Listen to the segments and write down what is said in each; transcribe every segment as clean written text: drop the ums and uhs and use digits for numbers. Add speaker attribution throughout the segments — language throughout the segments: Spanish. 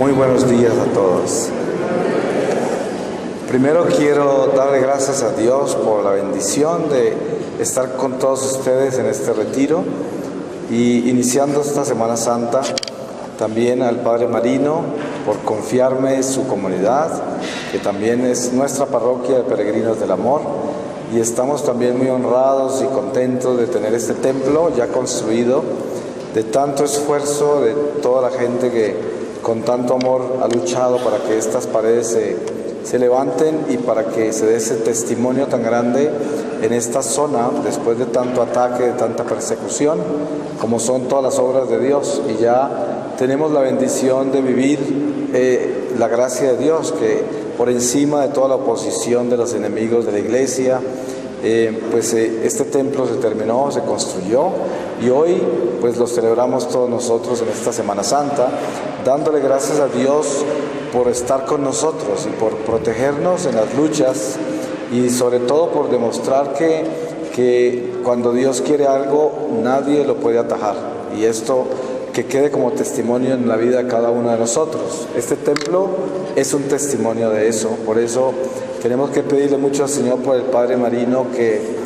Speaker 1: Muy buenos días a todos. Primero quiero darle gracias a Dios por la bendición de estar con todos ustedes en este retiro y iniciando esta Semana Santa. También al Padre Marino por confiarme su comunidad, que también es nuestra parroquia de Peregrinos del Amor. Y estamos también muy honrados y contentos de tener este templo ya construido, de tanto esfuerzo de toda la gente que con tanto amor ha luchado para que estas paredes se levanten y para que se dé ese testimonio tan grande en esta zona después de tanto ataque, de tanta persecución, como son todas las obras de Dios. Y ya tenemos la bendición de vivir la gracia de Dios, que por encima de toda la oposición de los enemigos de la iglesia, este templo se terminó, se construyó, y hoy pues lo celebramos todos nosotros en esta Semana Santa, dándole gracias a Dios por estar con nosotros y por protegernos en las luchas, y sobre todo por demostrar que cuando Dios quiere algo nadie lo puede atajar, y esto que quede como testimonio en la vida de cada uno de nosotros. Este templo es un testimonio de eso. Por eso tenemos que pedirle mucho al Señor por el Padre Marino, que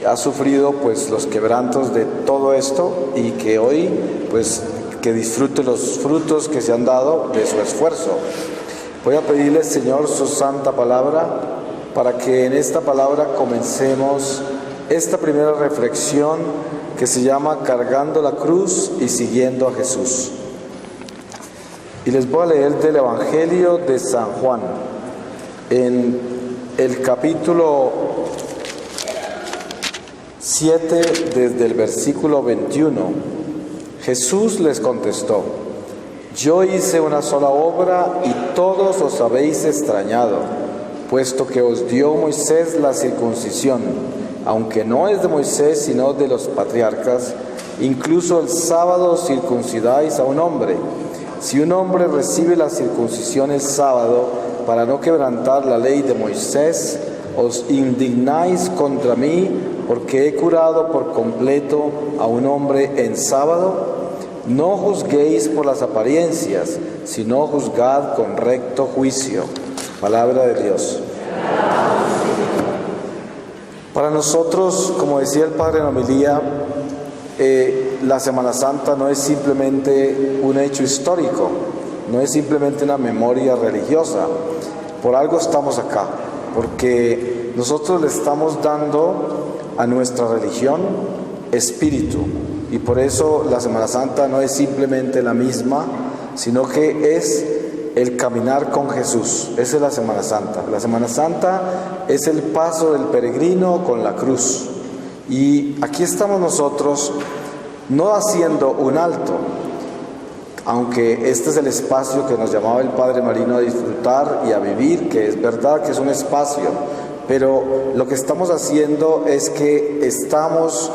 Speaker 1: ha sufrido pues los quebrantos de todo esto, y que hoy pues que disfrute los frutos que se han dado de su esfuerzo. Voy a pedirle, Señor, su santa palabra, para que en esta palabra comencemos esta primera reflexión que se llama Cargando la cruz y siguiendo a Jesús. Y les voy a leer del Evangelio de San Juan, en el capítulo 7, desde el versículo 21. Jesús les contestó: yo hice una sola obra y todos os habéis extrañado, puesto que os dio Moisés la circuncisión, aunque no es de Moisés sino de los patriarcas. Incluso el sábado circuncidáis a un hombre. Si un hombre recibe la circuncisión el sábado para no quebrantar la ley de Moisés, os indignáis contra mí porque he curado por completo a un hombre en sábado. No juzguéis por las apariencias, sino juzgad con recto juicio. Palabra de Dios. Para nosotros, como decía el Padre en la homilía, la Semana Santa no es simplemente un hecho histórico, no es simplemente una memoria religiosa. Por algo estamos acá, porque nosotros le estamos dando a nuestra religión espíritu, y por eso la Semana Santa no es simplemente la misma, sino que es el caminar con Jesús. Esa es la Semana Santa. La Semana Santa es el paso del peregrino con la cruz. Y aquí estamos nosotros, no haciendo un alto, aunque este es el espacio que nos llamaba el Padre Marino a disfrutar y a vivir, que es verdad que es un espacio, pero lo que estamos haciendo es que estamos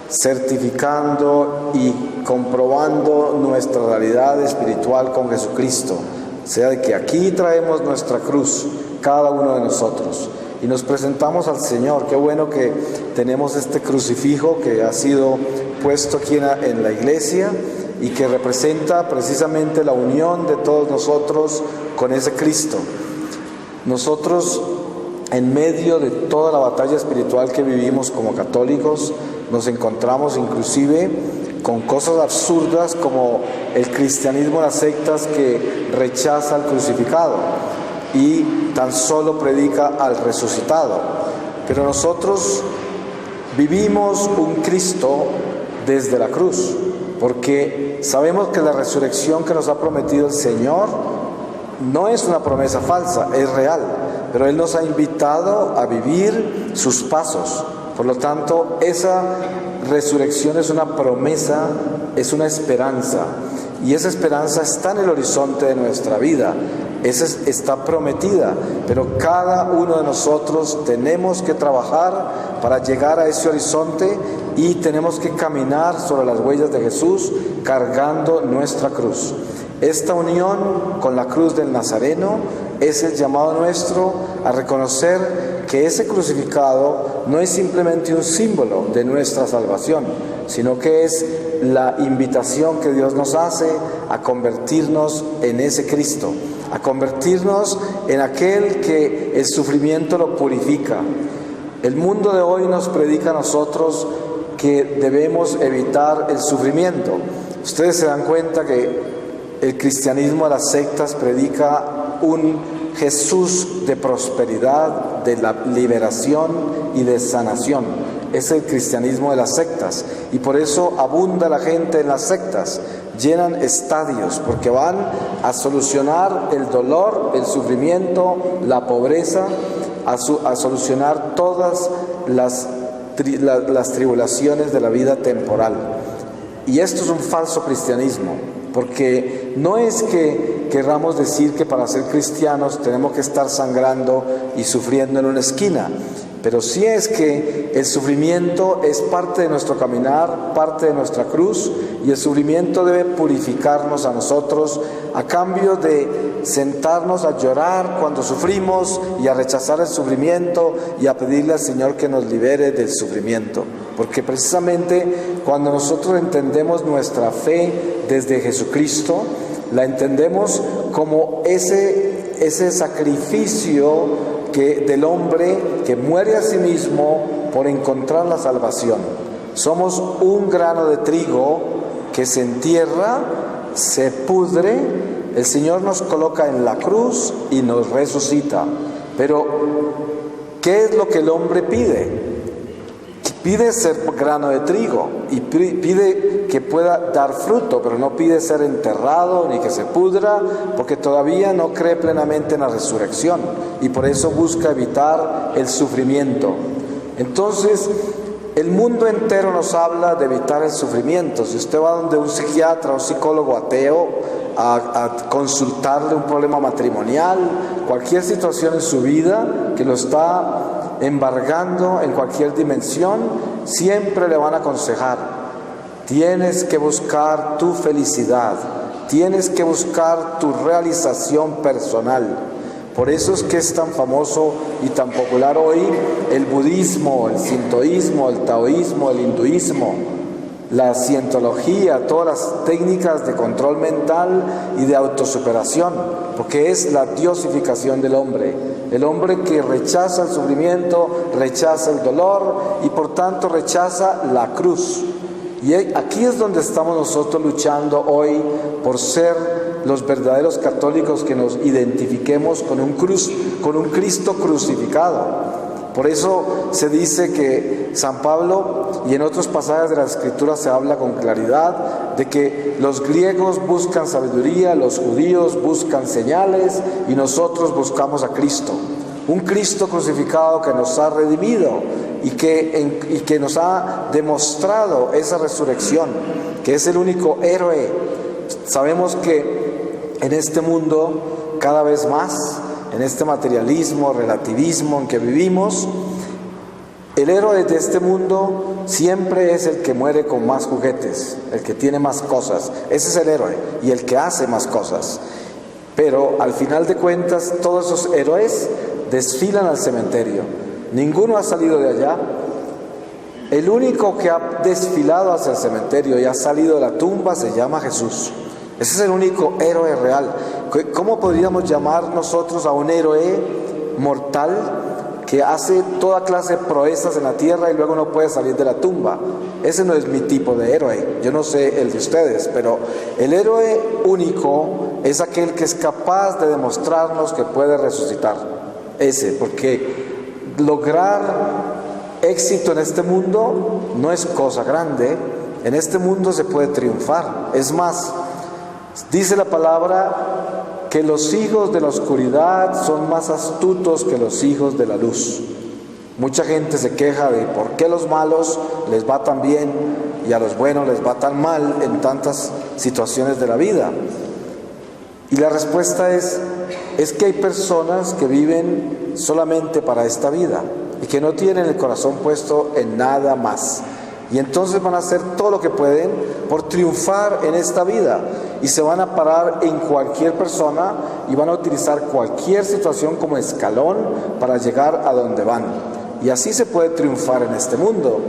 Speaker 1: certificando y comprobando nuestra realidad espiritual con Jesucristo. O sea, de que aquí traemos nuestra cruz, cada uno de nosotros, y nos presentamos al Señor. Qué bueno que tenemos este crucifijo que ha sido puesto aquí en la iglesia y que representa precisamente la unión de todos nosotros con ese Cristo. Nosotros, en medio de toda la batalla espiritual que vivimos como católicos, nos encontramos inclusive con cosas absurdas como el cristianismo, las sectas que rechaza al crucificado y tan solo predica al resucitado. Pero nosotros vivimos un Cristo desde la cruz, porque sabemos que la resurrección que nos ha prometido el Señor no es una promesa falsa, es real, pero Él nos ha invitado a vivir sus pasos. Por lo tanto, esa resurrección es una promesa, es una esperanza, y esa esperanza está en el horizonte de nuestra vida. Esa está prometida, pero cada uno de nosotros tenemos que trabajar para llegar a ese horizonte, y tenemos que caminar sobre las huellas de Jesús cargando nuestra cruz. Esta unión con la cruz del Nazareno es el llamado nuestro a reconocer que ese crucificado no es simplemente un símbolo de nuestra salvación, sino que es la invitación que Dios nos hace a convertirnos en ese Cristo, a convertirnos en aquel que el sufrimiento lo purifica. El mundo de hoy nos predica a nosotros que debemos evitar el sufrimiento. Ustedes se dan cuenta que el cristianismo de las sectas predica un Jesús de prosperidad, de la liberación y de sanación. Es el cristianismo de las sectas, y por eso abunda la gente en las sectas. Llenan estadios porque van a solucionar el dolor, el sufrimiento, la pobreza, a solucionar todas las tribulaciones de la vida temporal. Y esto es un falso cristianismo, porque no es que querramos decir que para ser cristianos tenemos que estar sangrando y sufriendo en una esquina, pero sí es que el sufrimiento es parte de nuestro caminar, parte de nuestra cruz, y el sufrimiento debe purificarnos a nosotros a cambio de sentarnos a llorar cuando sufrimos y a rechazar el sufrimiento y a pedirle al Señor que nos libere del sufrimiento. Porque precisamente cuando nosotros entendemos nuestra fe desde Jesucristo, la entendemos como ese sacrificio del hombre que muere a sí mismo por encontrar la salvación. Somos un grano de trigo que se entierra, se pudre, el Señor nos coloca en la cruz y nos resucita. Pero, ¿qué es lo que el hombre pide? Pide ser grano de trigo y pide que pueda dar fruto, pero no pide ser enterrado ni que se pudra, porque todavía no cree plenamente en la resurrección y por eso busca evitar el sufrimiento. Entonces, el mundo entero nos habla de evitar el sufrimiento. Si usted va donde un psiquiatra o un psicólogo ateo a consultarle un problema matrimonial, cualquier situación en su vida que lo está embargando en cualquier dimensión, siempre le van a aconsejar: tienes que buscar tu felicidad, tienes que buscar tu realización personal. Por eso es que es tan famoso y tan popular hoy el budismo, el sintoísmo, el taoísmo, el hinduismo, la cientología, todas las técnicas de control mental y de autosuperación, porque es la diosificación del hombre. El hombre que rechaza el sufrimiento, rechaza el dolor y por tanto rechaza la cruz. Y aquí es donde estamos nosotros luchando hoy por ser los verdaderos católicos, que nos identifiquemos con un Cristo crucificado. Por eso se dice que San Pablo, y en otros pasajes de la Escritura se habla con claridad, de que los griegos buscan sabiduría, los judíos buscan señales, y nosotros buscamos a Cristo. Un Cristo crucificado que nos ha redimido y que nos ha demostrado esa resurrección, que es el único héroe. Sabemos que en este mundo, cada vez más, en este materialismo, relativismo en que vivimos, el héroe de este mundo siempre es el que muere con más juguetes, el que tiene más cosas. Ese es el héroe y el que hace más cosas. Pero al final de cuentas, todos esos héroes desfilan al cementerio. Ninguno ha salido de allá. El único que ha desfilado hacia el cementerio y ha salido de la tumba se llama Jesús. Ese es el único héroe real. ¿Cómo podríamos llamar nosotros a un héroe mortal que hace toda clase de proezas en la tierra y luego no puede salir de la tumba? Ese no es mi tipo de héroe. Yo no sé el de ustedes, pero el héroe único es aquel que es capaz de demostrarnos que puede resucitar. Ese, porque lograr éxito en este mundo no es cosa grande. En este mundo se puede triunfar. Es más, dice la palabra que los hijos de la oscuridad son más astutos que los hijos de la luz. Mucha gente se queja de por qué los malos les va tan bien y a los buenos les va tan mal en tantas situaciones de la vida. Y la respuesta es que hay personas que viven solamente para esta vida y que no tienen el corazón puesto en nada más. Y entonces van a hacer todo lo que pueden por triunfar en esta vida y se van a parar en cualquier persona y van a utilizar cualquier situación como escalón para llegar a donde van. y así se puede triunfar en este mundo.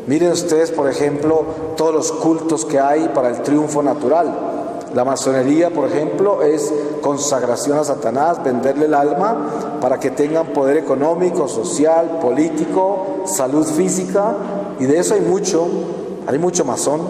Speaker 1: Miren ustedes, por ejemplo, todos los cultos que hay para el triunfo natural. La masonería, por ejemplo, es consagración a Satanás, venderle el alma para que tengan poder económico, social, político, salud física, y de eso hay mucho masón.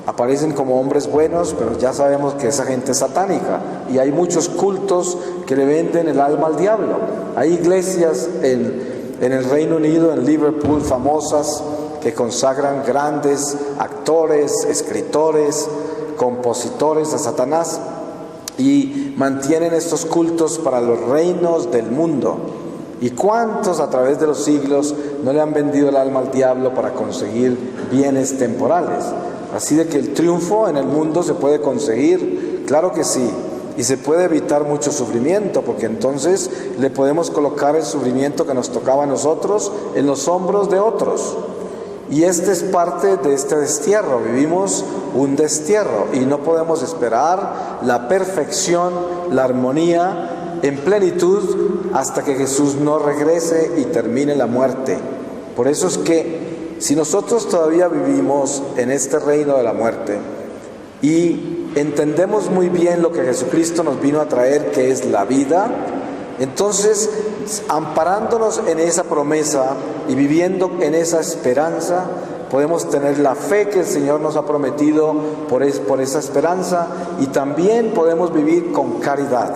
Speaker 1: Aparecen como hombres buenos, pero ya sabemos que esa gente es satánica, y hay muchos cultos que le venden el alma al diablo. Hay iglesias en el Reino Unido, en Liverpool, famosas, que consagran grandes actores, escritores, compositores a Satanás, y mantienen estos cultos para los reinos del mundo. ¿Y cuántos a través de los siglos no le han vendido el alma al diablo para conseguir bienes temporales? Así de que el triunfo en el mundo se puede conseguir, claro que sí, y se puede evitar mucho sufrimiento, porque entonces le podemos colocar el sufrimiento que nos tocaba a nosotros en los hombros de otros. Y este es parte de este destierro. Vivimos un destierro y no podemos esperar la perfección, la armonía en plenitud hasta que Jesús no regrese y termine la muerte. Por eso es que si nosotros todavía vivimos en este reino de la muerte y entendemos muy bien lo que Jesucristo nos vino a traer, que es la vida, entonces, amparándonos en esa promesa y viviendo en esa esperanza, podemos tener la fe que el Señor nos ha prometido por esa esperanza, y también podemos vivir con caridad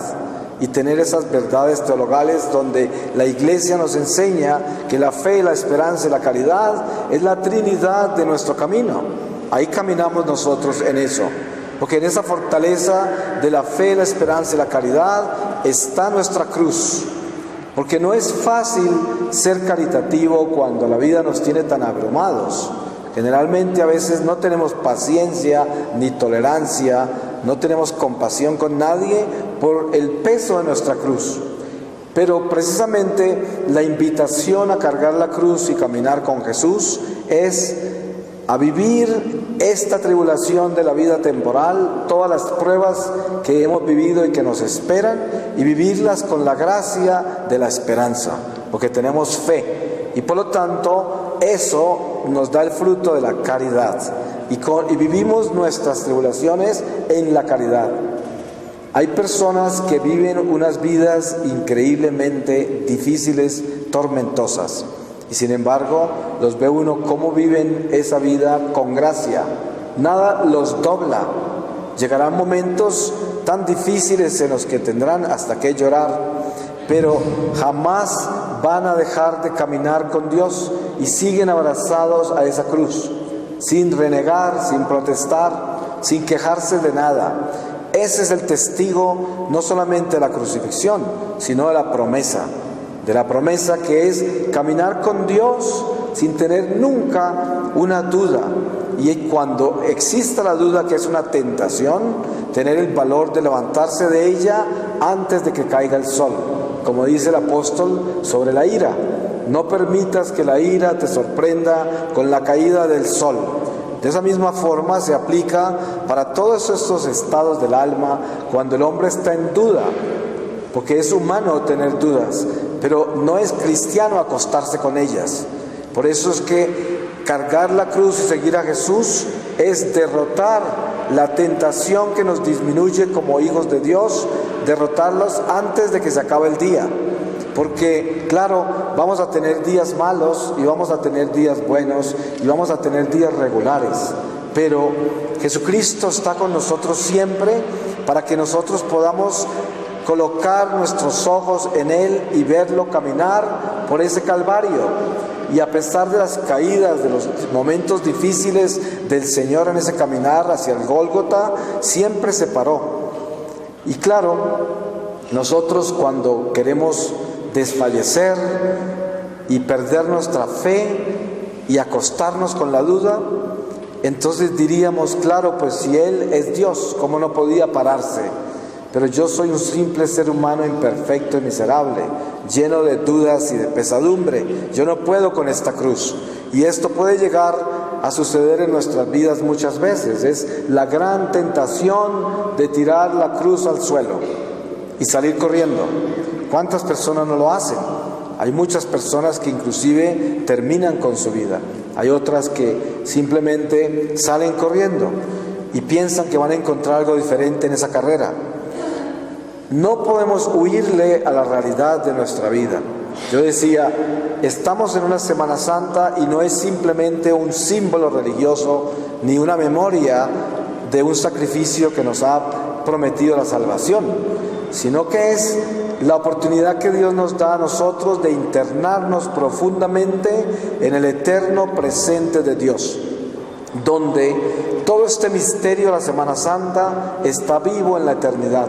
Speaker 1: y tener esas verdades teologales donde la Iglesia nos enseña que la fe, la esperanza y la caridad es la Trinidad de nuestro camino. Ahí caminamos nosotros en eso. Porque en esa fortaleza de la fe, la esperanza y la caridad está nuestra cruz. Porque no es fácil ser caritativo cuando la vida nos tiene tan abrumados. Generalmente a veces no tenemos paciencia ni tolerancia, no tenemos compasión con nadie por el peso de nuestra cruz. Pero precisamente la invitación a cargar la cruz y caminar con Jesús es a vivir esta tribulación de la vida temporal, todas las pruebas que hemos vivido y que nos esperan, y vivirlas con la gracia de la esperanza, porque tenemos fe, y por lo tanto eso nos da el fruto de la caridad, y vivimos nuestras tribulaciones en la caridad. Hay personas que viven unas vidas increíblemente difíciles, tormentosas, y sin embargo, los ve uno cómo viven esa vida con gracia. Nada los dobla. Llegarán momentos tan difíciles en los que tendrán hasta que llorar, pero jamás van a dejar de caminar con Dios y siguen abrazados a esa cruz, sin renegar, sin protestar, sin quejarse de nada. Ese es el testigo no solamente de la crucifixión, sino de la promesa que es caminar con Dios sin tener nunca una duda, y cuando exista la duda, que es una tentación, tener el valor de levantarse de ella antes de que caiga el sol, como dice el apóstol sobre la ira: no permitas que la ira te sorprenda con la caída del sol. De esa misma forma se aplica para todos estos estados del alma cuando el hombre está en duda, porque es humano tener dudas, pero no es cristiano acostarse con ellas. Por eso es que cargar la cruz y seguir a Jesús es derrotar la tentación que nos disminuye como hijos de Dios, derrotarlos antes de que se acabe el día. Porque, claro, vamos a tener días malos y vamos a tener días buenos y vamos a tener días regulares, pero Jesucristo está con nosotros siempre para que nosotros podamos colocar nuestros ojos en Él y verlo caminar por ese Calvario. Y a pesar de las caídas, de los momentos difíciles del Señor en ese caminar hacia el Gólgota, siempre se paró. Y claro, nosotros cuando queremos desfallecer y perder nuestra fe y acostarnos con la duda, entonces diríamos, claro, pues si Él es Dios, ¿cómo no podía pararse? Pero yo soy un simple ser humano imperfecto y miserable, lleno de dudas y de pesadumbre. Yo no puedo con esta cruz. Y esto puede llegar a suceder en nuestras vidas muchas veces. Es la gran tentación de tirar la cruz al suelo y salir corriendo. ¿Cuántas personas no lo hacen? Hay muchas personas que inclusive terminan con su vida. Hay otras que simplemente salen corriendo y piensan que van a encontrar algo diferente en esa carrera. No podemos huirle a la realidad de nuestra vida. Yo decía, estamos en una Semana Santa y no es simplemente un símbolo religioso ni una memoria de un sacrificio que nos ha prometido la salvación, sino que es la oportunidad que Dios nos da a nosotros de internarnos profundamente en el eterno presente de Dios, donde todo este misterio de la Semana Santa está vivo en la eternidad.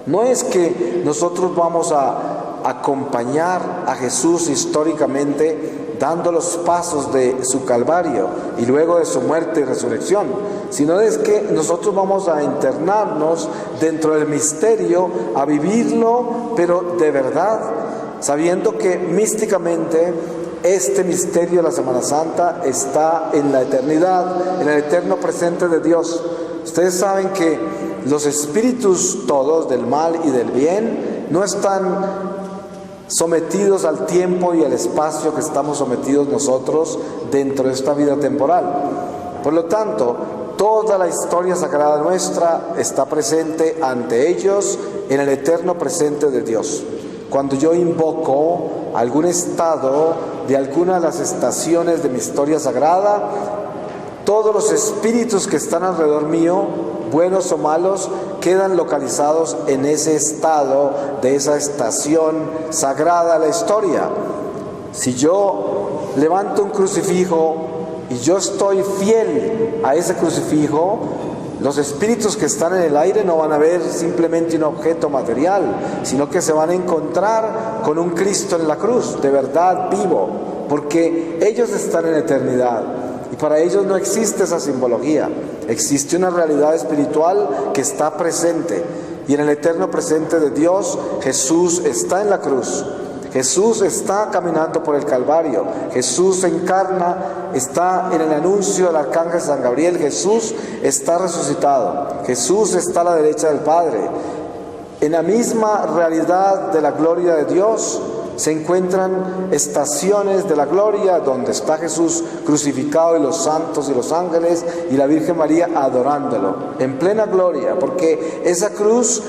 Speaker 1: No es que nosotros vamos a acompañar a Jesús históricamente dando los pasos de su Calvario y luego de su muerte y resurrección, sino es que nosotros vamos a internarnos dentro del misterio, a vivirlo, pero de verdad, sabiendo que místicamente este misterio de la Semana Santa está en la eternidad, en el eterno presente de Dios. Ustedes saben que los espíritus todos del mal y del bien no están sometidos al tiempo y al espacio que estamos sometidos nosotros dentro de esta vida temporal. Por lo tanto, toda la historia sagrada nuestra está presente ante ellos en el eterno presente de Dios. Cuando yo invoco algún estado de alguna de las estaciones de mi historia sagrada, todos los espíritus que están alrededor mío, buenos o malos, quedan localizados en ese estado de esa estación sagrada de la historia. Si yo levanto un crucifijo y yo estoy fiel a ese crucifijo, los espíritus que están en el aire no van a ver simplemente un objeto material, sino que se van a encontrar con un Cristo en la cruz, de verdad vivo, porque ellos están en eternidad. Y para ellos no existe esa simbología, existe una realidad espiritual que está presente. Y en el eterno presente de Dios, Jesús está en la cruz, Jesús está caminando por el Calvario, Jesús se encarna, está en el anuncio del arcángel San Gabriel, Jesús está resucitado, Jesús está a la derecha del Padre. En la misma realidad de la gloria de Dios se encuentran estaciones de la gloria donde está Jesús crucificado y los santos y los ángeles y la Virgen María adorándolo en plena gloria, porque esa cruz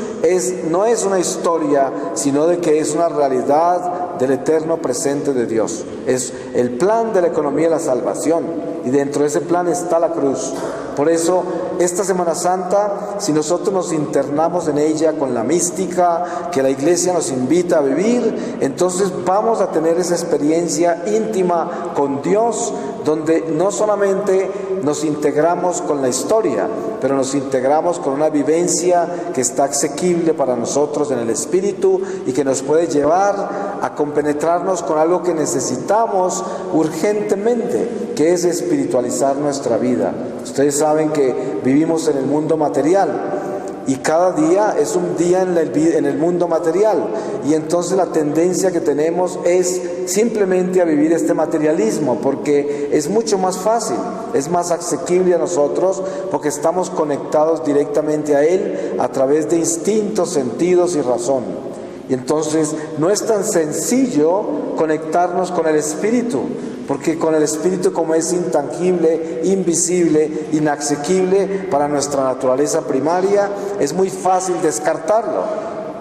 Speaker 1: no es una historia, sino de que es una realidad del eterno presente de Dios. Es el plan de la economía de la salvación y dentro de ese plan está la cruz. Por eso, esta Semana Santa, si nosotros nos internamos en ella con la mística que la Iglesia nos invita a vivir, entonces vamos a tener esa experiencia íntima con Dios, donde no solamente nos integramos con la historia, pero nos integramos con una vivencia que está asequible para nosotros en el Espíritu y que nos puede llevar a compenetrarnos con algo que necesitamos urgentemente, que es espiritualizar nuestra vida. Ustedes saben que vivimos en el mundo material y cada día es un día en el mundo material, y entonces la tendencia que tenemos es simplemente a vivir este materialismo, porque es mucho más fácil, es más asequible a nosotros, porque estamos conectados directamente a Él a través de instintos, sentidos y razón. Y entonces no es tan sencillo conectarnos con el Espíritu, porque con el Espíritu, como es intangible, invisible, inasequible para nuestra naturaleza primaria, es muy fácil descartarlo.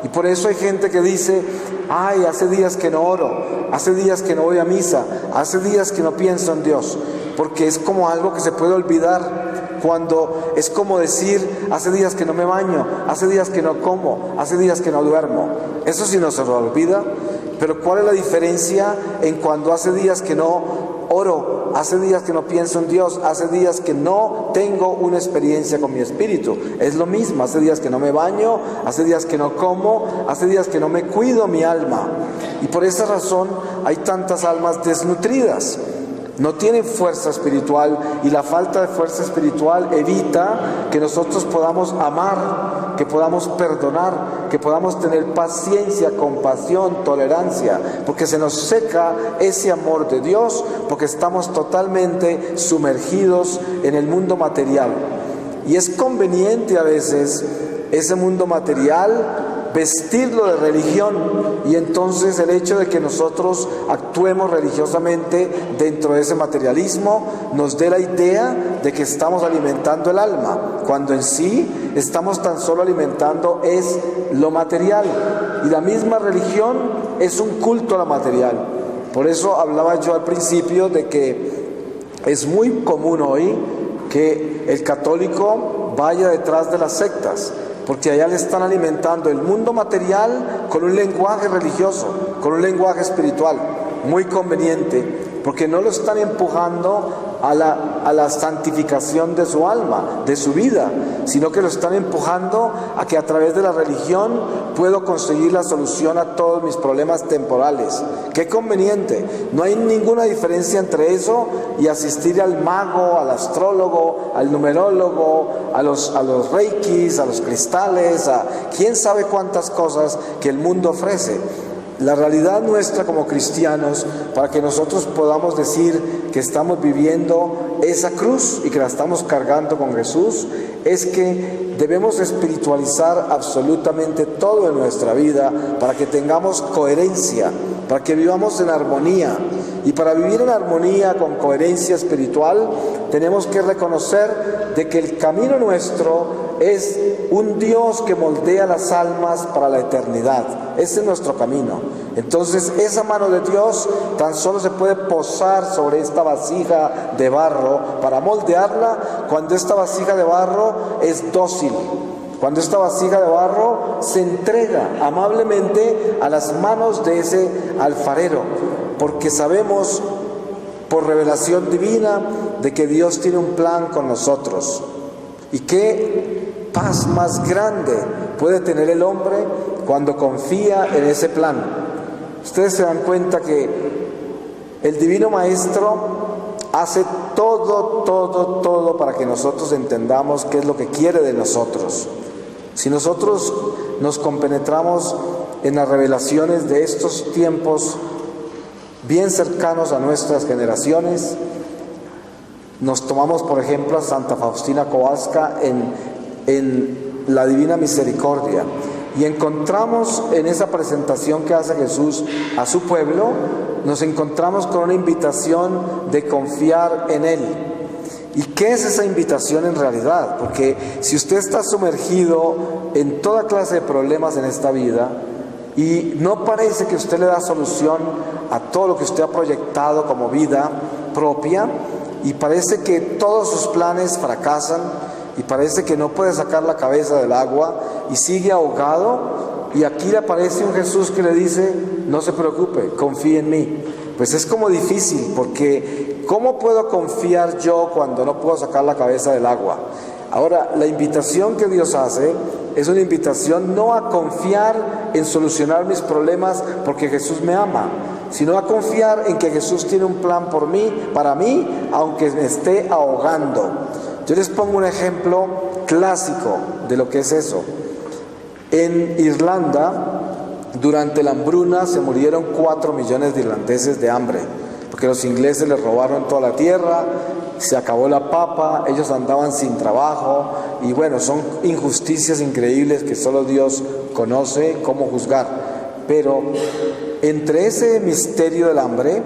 Speaker 1: Y por eso hay gente que dice: ay, hace días que no oro, hace días que no voy a misa, hace días que no pienso en Dios, porque es como algo que se puede olvidar, cuando es como decir: hace días que no me baño, hace días que no como, hace días que no duermo. Eso sí no se lo olvida. Pero ¿cuál es la diferencia en cuando hace días que no oro, hace días que no pienso en Dios, hace días que no tengo una experiencia con mi espíritu? Es lo mismo, hace días que no me baño, hace días que no como, hace días que no me cuido mi alma. Y por esa razón hay tantas almas desnutridas. No tienen fuerza espiritual, y la falta de fuerza espiritual evita que nosotros podamos amar, que podamos perdonar, que podamos tener paciencia, compasión, tolerancia, porque se nos seca ese amor de Dios, porque estamos totalmente sumergidos en el mundo material. Y es conveniente a veces ese mundo material vestirlo de religión, y entonces el hecho de que nosotros actuemos religiosamente dentro de ese materialismo nos dé la idea de que estamos alimentando el alma, cuando en sí estamos tan solo alimentando es lo material, y la misma religión es un culto a lo material. Por eso hablaba yo al principio de que es muy común hoy que el católico vaya detrás de las sectas, porque allá le están alimentando el mundo material con un lenguaje religioso, con un lenguaje espiritual, muy conveniente, porque no lo están empujando a la santificación de su alma, de su vida, sino que lo están empujando a que a través de la religión puedo conseguir la solución a todos mis problemas temporales. ¡Qué conveniente! No hay ninguna diferencia entre eso y asistir al mago, al astrólogo, al numerólogo, a los reikis, a los cristales, a quién sabe cuántas cosas que el mundo ofrece. La realidad nuestra como cristianos, para que nosotros podamos decir que estamos viviendo esa cruz y que la estamos cargando con Jesús, es que debemos espiritualizar absolutamente todo en nuestra vida para que tengamos coherencia, para que vivamos en armonía. Y para vivir en armonía con coherencia espiritual, tenemos que reconocer de que el camino nuestro es un Dios que moldea las almas para la eternidad. Ese es nuestro camino. Entonces, esa mano de Dios tan solo se puede posar sobre esta vasija de barro para moldearla cuando esta vasija de barro es dócil, cuando esta vasija de barro se entrega amablemente a las manos de ese alfarero, porque sabemos por revelación divina de que Dios tiene un plan con nosotros. Y qué paz más grande puede tener el hombre cuando confía en ese plan. Ustedes se dan cuenta que el Divino Maestro hace todo para que nosotros entendamos qué es lo que quiere de nosotros. Si nosotros nos compenetramos en las revelaciones de estos tiempos bien cercanos a nuestras generaciones, nos tomamos por ejemplo a Santa Faustina Kowalska en la Divina Misericordia, y encontramos en esa presentación que hace Jesús a su pueblo, nos encontramos con una invitación de confiar en Él. ¿Y qué es esa invitación en realidad? Porque si usted está sumergido en toda clase de problemas en esta vida y no parece que usted le da solución a todo lo que usted ha proyectado como vida propia, y parece que todos sus planes fracasan, y parece que no puede sacar la cabeza del agua y sigue ahogado, y aquí le aparece un Jesús que le dice: no se preocupe, confíe en mí. Pues es como difícil, porque ¿cómo puedo confiar yo cuando no puedo sacar la cabeza del agua? Ahora, la invitación que Dios hace es una invitación no a confiar en solucionar mis problemas porque Jesús me ama, sino a confiar en que Jesús tiene un plan por mí, para mí, aunque me esté ahogando. Yo les pongo un ejemplo clásico de lo que es eso. En Irlanda, durante la hambruna, se murieron 4 millones de irlandeses de hambre, porque los ingleses les robaron toda la tierra, se acabó la papa, ellos andaban sin trabajo, y bueno, son injusticias increíbles que solo Dios conoce cómo juzgar. Pero entre ese misterio del hambre,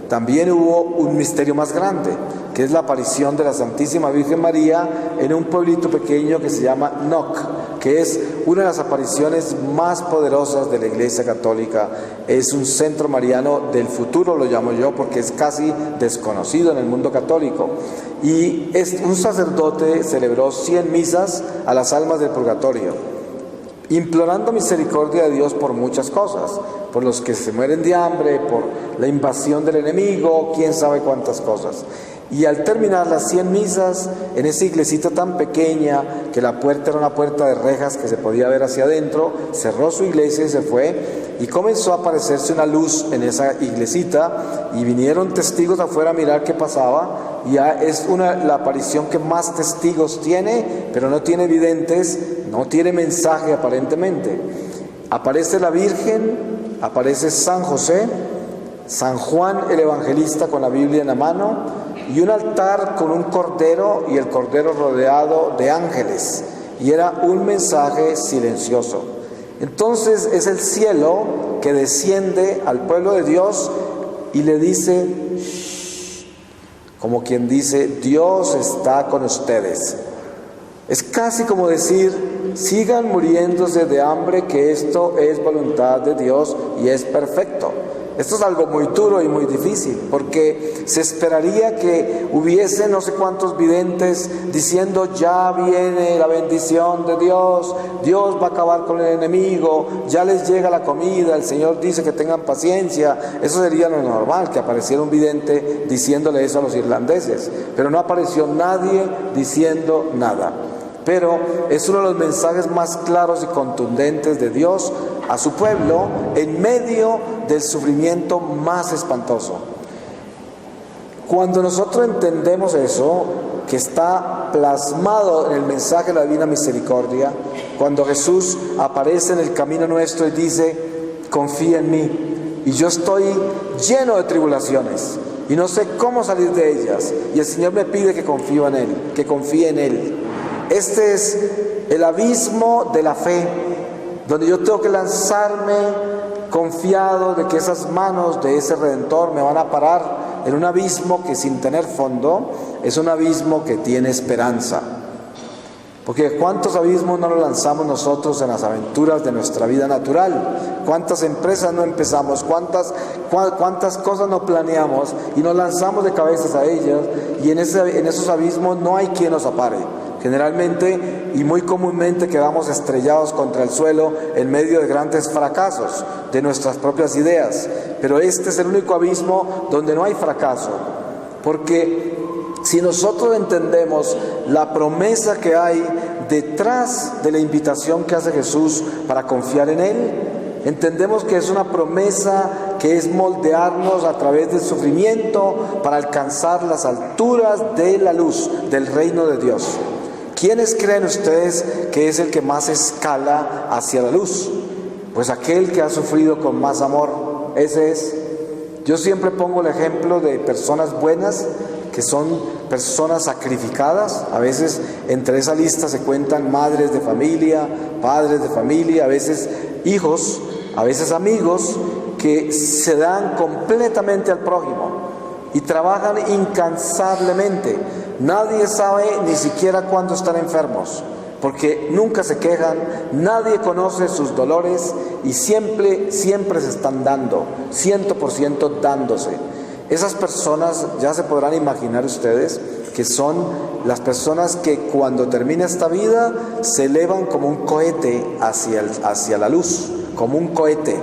Speaker 1: también hubo un misterio más grande, que es la aparición de la Santísima Virgen María en un pueblito pequeño que se llama Knock, que es una de las apariciones más poderosas de la Iglesia Católica. Es un centro mariano del futuro, lo llamo yo, porque es casi desconocido en el mundo católico. Y un sacerdote celebró 100 misas a las almas del purgatorio, implorando misericordia de Dios por muchas cosas, por los que se mueren de hambre, por la invasión del enemigo, quién sabe cuántas cosas. Y al terminar las 100 misas, en esa iglesita tan pequeña, que la puerta era una puerta de rejas que se podía ver hacia adentro, cerró su iglesia y se fue, y comenzó a aparecerse una luz en esa iglesita, y vinieron testigos afuera a mirar qué pasaba, y ya es la aparición que más testigos tiene, pero no tiene videntes, no tiene mensaje aparentemente. Aparece la Virgen, aparece San José, San Juan el Evangelista con la Biblia en la mano, y un altar con un cordero, y el cordero rodeado de ángeles, y era un mensaje silencioso. Entonces es el cielo que desciende al pueblo de Dios y le dice, shh, como quien dice, Dios está con ustedes. Es casi como decir, sigan muriéndose de hambre, que esto es voluntad de Dios y es perfecto. Esto es algo muy duro y muy difícil, porque se esperaría que hubiese no sé cuántos videntes diciendo, ya viene la bendición de Dios, Dios va a acabar con el enemigo, ya les llega la comida, el Señor dice que tengan paciencia. Eso sería lo normal, que apareciera un vidente diciéndole eso a los irlandeses, pero no apareció nadie diciendo nada. Pero es uno de los mensajes más claros y contundentes de Dios a su pueblo en medio del sufrimiento más espantoso. Cuando nosotros entendemos eso, que está plasmado en el mensaje de la divina misericordia, cuando Jesús aparece en el camino nuestro y dice, confía en mí, y yo estoy lleno de tribulaciones y no sé cómo salir de ellas, y el Señor me pide que confíe en Él, que confíe en Él. Este es el abismo de la fe, donde yo tengo que lanzarme confiado de que esas manos de ese Redentor me van a parar en un abismo que, sin tener fondo, es un abismo que tiene esperanza. Porque ¿cuántos abismos no nos lanzamos nosotros en las aventuras de nuestra vida natural? ¿Cuántas empresas no empezamos? ¿Cuántas cosas no planeamos y nos lanzamos de cabezas a ellas? Y en esos abismos no hay quien nos apare. Generalmente y muy comúnmente quedamos estrellados contra el suelo en medio de grandes fracasos de nuestras propias ideas. Pero este es el único abismo donde no hay fracaso. Porque si nosotros entendemos la promesa que hay detrás de la invitación que hace Jesús para confiar en Él, entendemos que es una promesa que es moldearnos a través del sufrimiento para alcanzar las alturas de la luz del reino de Dios. ¿Quiénes creen ustedes que es el que más escala hacia la luz? Pues aquel que ha sufrido con más amor. Ese es. Yo siempre pongo el ejemplo de personas buenas, que son personas sacrificadas. A veces entre esa lista se cuentan madres de familia, padres de familia, a veces hijos, a veces amigos, que se dan completamente al prójimo y trabajan incansablemente. Nadie sabe ni siquiera cuándo están enfermos, porque nunca se quejan, nadie conoce sus dolores y siempre se están dando, 100% dándose. Esas personas, ya se podrán imaginar ustedes, que son las personas que cuando termina esta vida se elevan como un cohete hacia la luz, como un cohete.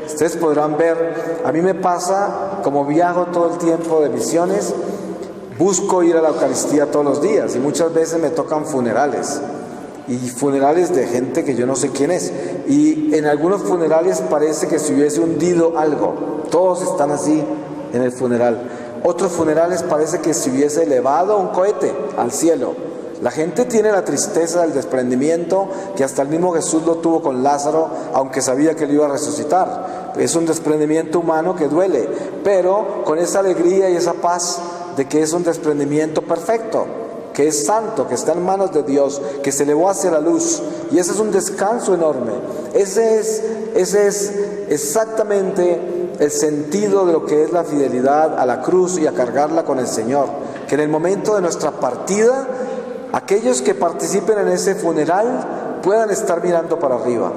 Speaker 1: Ustedes podrán ver, a mí me pasa, como viajo todo el tiempo de misiones, busco ir a la Eucaristía todos los días y muchas veces me tocan funerales. Y funerales de gente que yo no sé quién es. Y en algunos funerales parece que se hubiese hundido algo. Todos están así en el funeral. Otros funerales parece que se hubiese elevado un cohete al cielo. La gente tiene la tristeza del desprendimiento que hasta el mismo Jesús lo tuvo con Lázaro, aunque sabía que lo iba a resucitar. Es un desprendimiento humano que duele, pero con esa alegría y esa paz de que es un desprendimiento perfecto, que es santo, que está en manos de Dios, que se elevó hacia la luz, y ese es un descanso enorme. Ese es exactamente el sentido de lo que es la fidelidad a la cruz y a cargarla con el Señor, que en el momento de nuestra partida, aquellos que participen en ese funeral puedan estar mirando para arriba,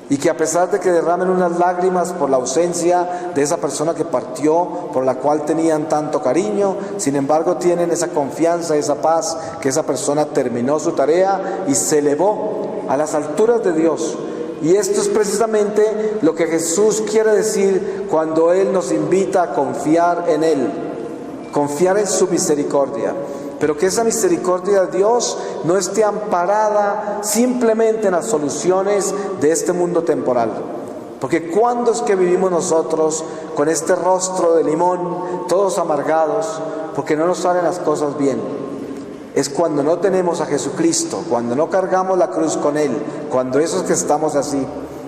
Speaker 1: y que a pesar de que derramen unas lágrimas por la ausencia de esa persona que partió, por la cual tenían tanto cariño, sin embargo tienen esa confianza, esa paz, que esa persona terminó su tarea y se elevó a las alturas de Dios. Y esto es precisamente lo que Jesús quiere decir cuando Él nos invita a confiar en Él, confiar en su misericordia. Pero que esa misericordia de Dios no esté amparada simplemente en las soluciones de este mundo temporal. Porque ¿cuándo es que vivimos nosotros con este rostro de limón, todos amargados, porque no nos salen las cosas bien? Es cuando no tenemos a Jesucristo, cuando no cargamos la cruz con Él, cuando esos que estamos así.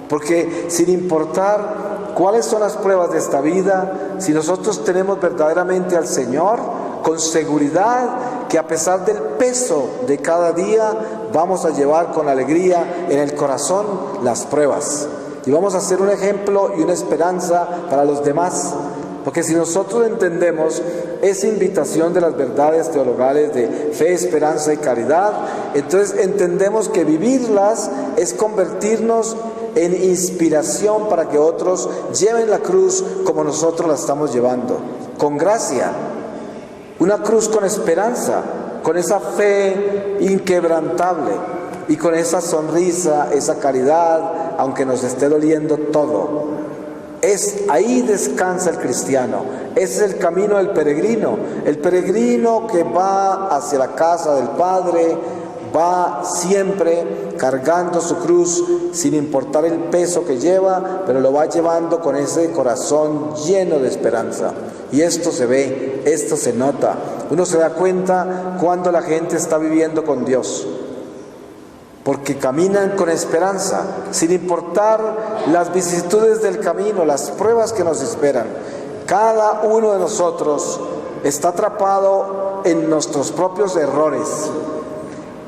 Speaker 1: Porque sin importar cuáles son las pruebas de esta vida, si nosotros tenemos verdaderamente al Señor, con seguridad que a pesar del peso de cada día vamos a llevar con alegría en el corazón las pruebas. Y vamos a ser un ejemplo y una esperanza para los demás. Porque si nosotros entendemos esa invitación de las verdades teologales de fe, esperanza y caridad, entonces entendemos que vivirlas es convertirnos en inspiración para que otros lleven la cruz como nosotros la estamos llevando, con gracia, una cruz con esperanza, con esa fe inquebrantable y con esa sonrisa, esa caridad, aunque nos esté doliendo todo. Ahí descansa el cristiano. Ese es el camino del peregrino. El peregrino que va hacia la casa del Padre va siempre cargando su cruz sin importar el peso que lleva, pero lo va llevando con ese corazón lleno de esperanza. Y esto se ve, esto se nota. Uno se da cuenta cuando la gente está viviendo con Dios, porque caminan con esperanza, sin importar las vicisitudes del camino, las pruebas que nos esperan. Cada uno de nosotros está atrapado en nuestros propios errores.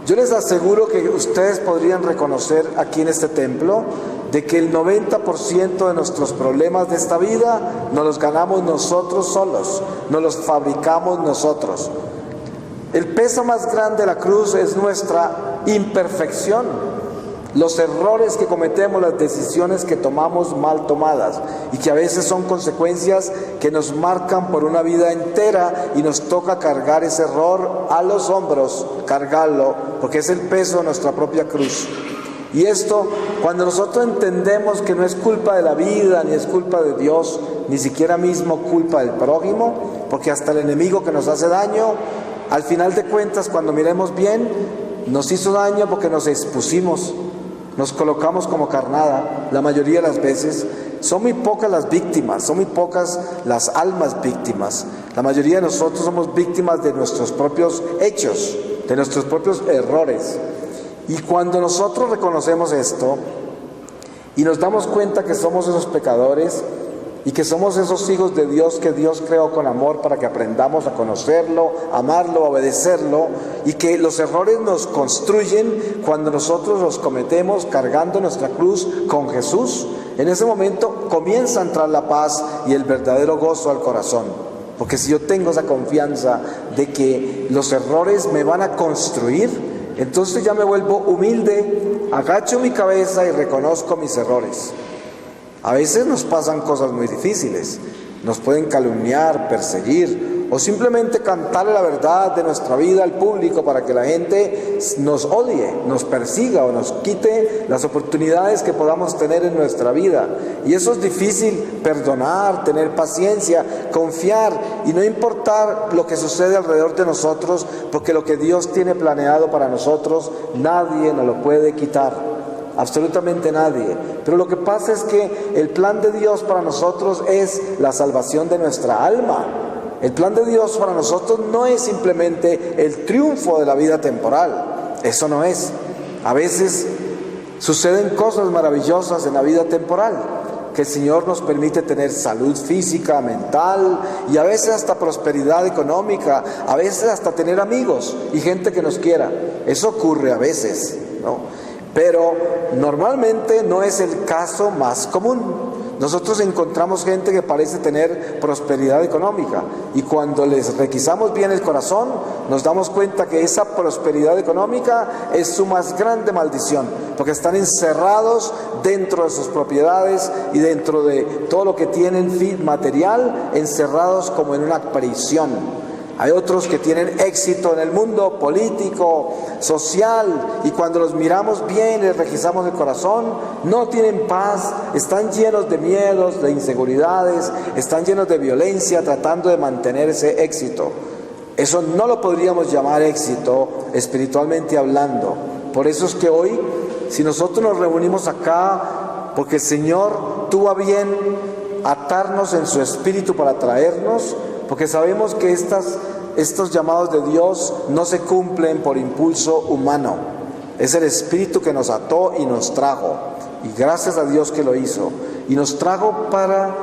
Speaker 1: Yo les aseguro que ustedes podrían reconocer aquí en este templo de que el 90% de nuestros problemas de esta vida nos los ganamos nosotros solos, nos los fabricamos nosotros. El peso más grande de la cruz es nuestra imperfección, los errores que cometemos, las decisiones que tomamos mal tomadas y que a veces son consecuencias que nos marcan por una vida entera y nos toca cargar ese error a los hombros, cargarlo, porque es el peso de nuestra propia cruz. Y esto, cuando nosotros entendemos que no es culpa de la vida, ni es culpa de Dios, ni siquiera mismo culpa del prójimo, porque hasta el enemigo que nos hace daño, al final de cuentas, cuando miremos bien, nos hizo daño porque nos expusimos, nos colocamos como carnada. La mayoría de las veces son muy pocas las víctimas, son muy pocas las almas víctimas. La mayoría de nosotros somos víctimas de nuestros propios hechos, de nuestros propios errores. Y cuando nosotros reconocemos esto y nos damos cuenta que somos esos pecadores y que somos esos hijos de Dios que Dios creó con amor para que aprendamos a conocerlo, amarlo, obedecerlo, y que los errores nos construyen cuando nosotros los cometemos cargando nuestra cruz con Jesús, en ese momento comienza a entrar la paz y el verdadero gozo al corazón. Porque si yo tengo esa confianza de que los errores me van a construir, entonces ya me vuelvo humilde, agacho mi cabeza y reconozco mis errores. A veces nos pasan cosas muy difíciles, nos pueden calumniar, perseguir o simplemente cantarle la verdad de nuestra vida al público para que la gente nos odie, nos persiga o nos quite las oportunidades que podamos tener en nuestra vida. Y eso es difícil, perdonar, tener paciencia, confiar y no importar lo que sucede alrededor de nosotros, porque lo que Dios tiene planeado para nosotros nadie nos lo puede quitar. Absolutamente nadie. Pero lo que pasa es que el plan de Dios para nosotros es la salvación de nuestra alma. El plan de Dios para nosotros no es simplemente el triunfo de la vida temporal. Eso no es. A veces suceden cosas maravillosas en la vida temporal, que el Señor nos permite tener salud física, mental y a veces hasta prosperidad económica, a veces hasta tener amigos y gente que nos quiera. Eso ocurre a veces, ¿no? Pero normalmente no es el caso más común. Nosotros encontramos gente que parece tener prosperidad económica y cuando les requisamos bien el corazón nos damos cuenta que esa prosperidad económica es su más grande maldición, porque están encerrados dentro de sus propiedades y dentro de todo lo que tienen material, encerrados como en una prisión. Hay otros que tienen éxito en el mundo político, social, y cuando los miramos bien, les requisamos el corazón, no tienen paz, están llenos de miedos, de inseguridades, están llenos de violencia, tratando de mantener ese éxito. Eso no lo podríamos llamar éxito espiritualmente hablando. Por eso es que hoy, si nosotros nos reunimos acá, porque el Señor tuvo a bien atarnos en su espíritu para traernos, porque sabemos que estos llamados de Dios no se cumplen por impulso humano. Es el Espíritu que nos ató y nos trajo. Y gracias a Dios que lo hizo. Y nos trajo para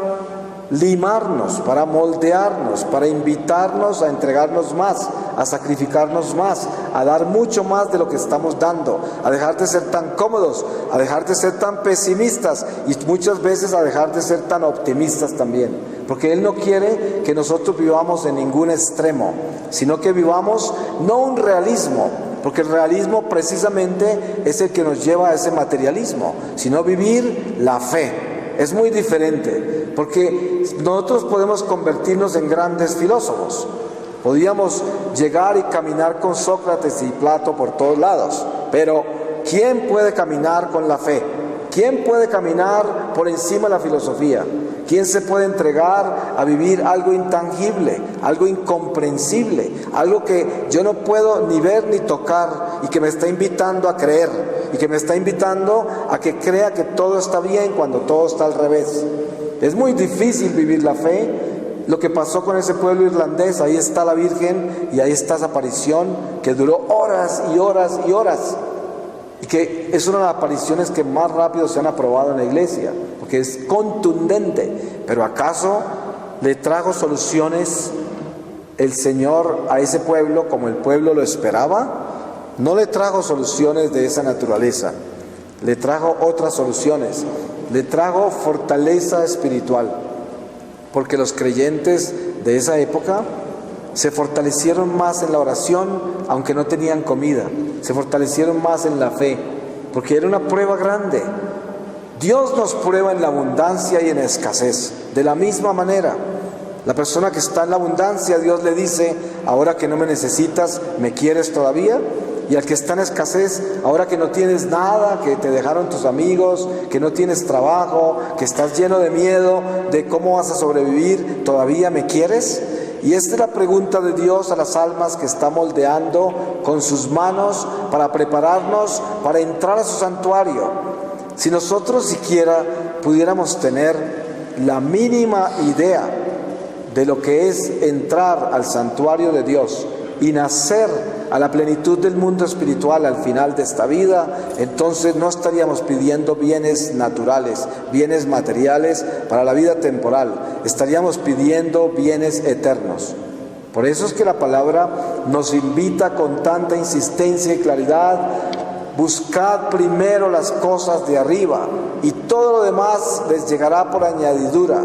Speaker 1: limarnos, para moldearnos, para invitarnos a entregarnos más, a sacrificarnos más, a dar mucho más de lo que estamos dando, a dejar de ser tan cómodos, a dejar de ser tan pesimistas y muchas veces a dejar de ser tan optimistas también. Porque Él no quiere que nosotros vivamos en ningún extremo, sino que vivamos no un realismo, porque el realismo precisamente es el que nos lleva a ese materialismo, sino vivir la fe. Es muy diferente, porque nosotros podemos convertirnos en grandes filósofos. Podíamos llegar y caminar con Sócrates y Plato por todos lados, pero ¿quién puede caminar con la fe? ¿Quién puede caminar por encima de la filosofía? ¿Quién se puede entregar a vivir algo intangible, algo incomprensible, algo que yo no puedo ni ver ni tocar y que me está invitando a creer y que me está invitando a que crea que todo está bien cuando todo está al revés? Es muy difícil vivir la fe. Lo que pasó con ese pueblo irlandés, ahí está la Virgen y ahí está esa aparición que duró horas y horas y horas. Y que es una de las apariciones que más rápido se han aprobado en la iglesia, porque es contundente. Pero ¿acaso le trajo soluciones el Señor a ese pueblo como el pueblo lo esperaba? No le trajo soluciones de esa naturaleza, le trajo otras soluciones, le trajo fortaleza espiritual, porque los creyentes de esa época se fortalecieron más en la oración, aunque no tenían comida. Se fortalecieron más en la fe, porque era una prueba grande. Dios nos prueba en la abundancia y en la escasez. De la misma manera, la persona que está en la abundancia, Dios le dice: ahora que no me necesitas, ¿me quieres todavía? Y al que está en escasez, ahora que no tienes nada, que te dejaron tus amigos, que no tienes trabajo, que estás lleno de miedo de cómo vas a sobrevivir, ¿todavía me quieres? Y esta es la pregunta de Dios a las almas que está moldeando con sus manos para prepararnos para entrar a su santuario. Si nosotros siquiera pudiéramos tener la mínima idea de lo que es entrar al santuario de Dios y nacer a la plenitud del mundo espiritual al final de esta vida, entonces no estaríamos pidiendo bienes naturales, bienes materiales para la vida temporal, estaríamos pidiendo bienes eternos. Por eso es que la palabra nos invita con tanta insistencia y claridad: buscad primero las cosas de arriba y todo lo demás les llegará por añadidura.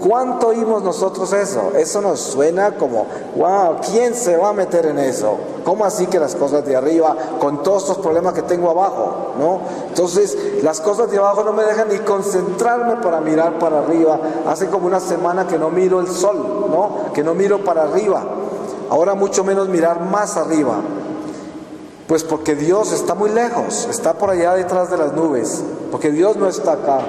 Speaker 1: ¿Cuánto oímos nosotros eso? Eso nos suena como, wow, ¿quién se va a meter en eso? ¿Cómo así que las cosas de arriba, con todos estos problemas que tengo abajo? ¿No? Entonces, las cosas de abajo no me dejan ni concentrarme para mirar para arriba. Hace como una semana que no miro el sol, ¿no? Que no miro para arriba. Ahora mucho menos mirar más arriba. Pues porque Dios está muy lejos, está por allá detrás de las nubes, porque Dios no está acá.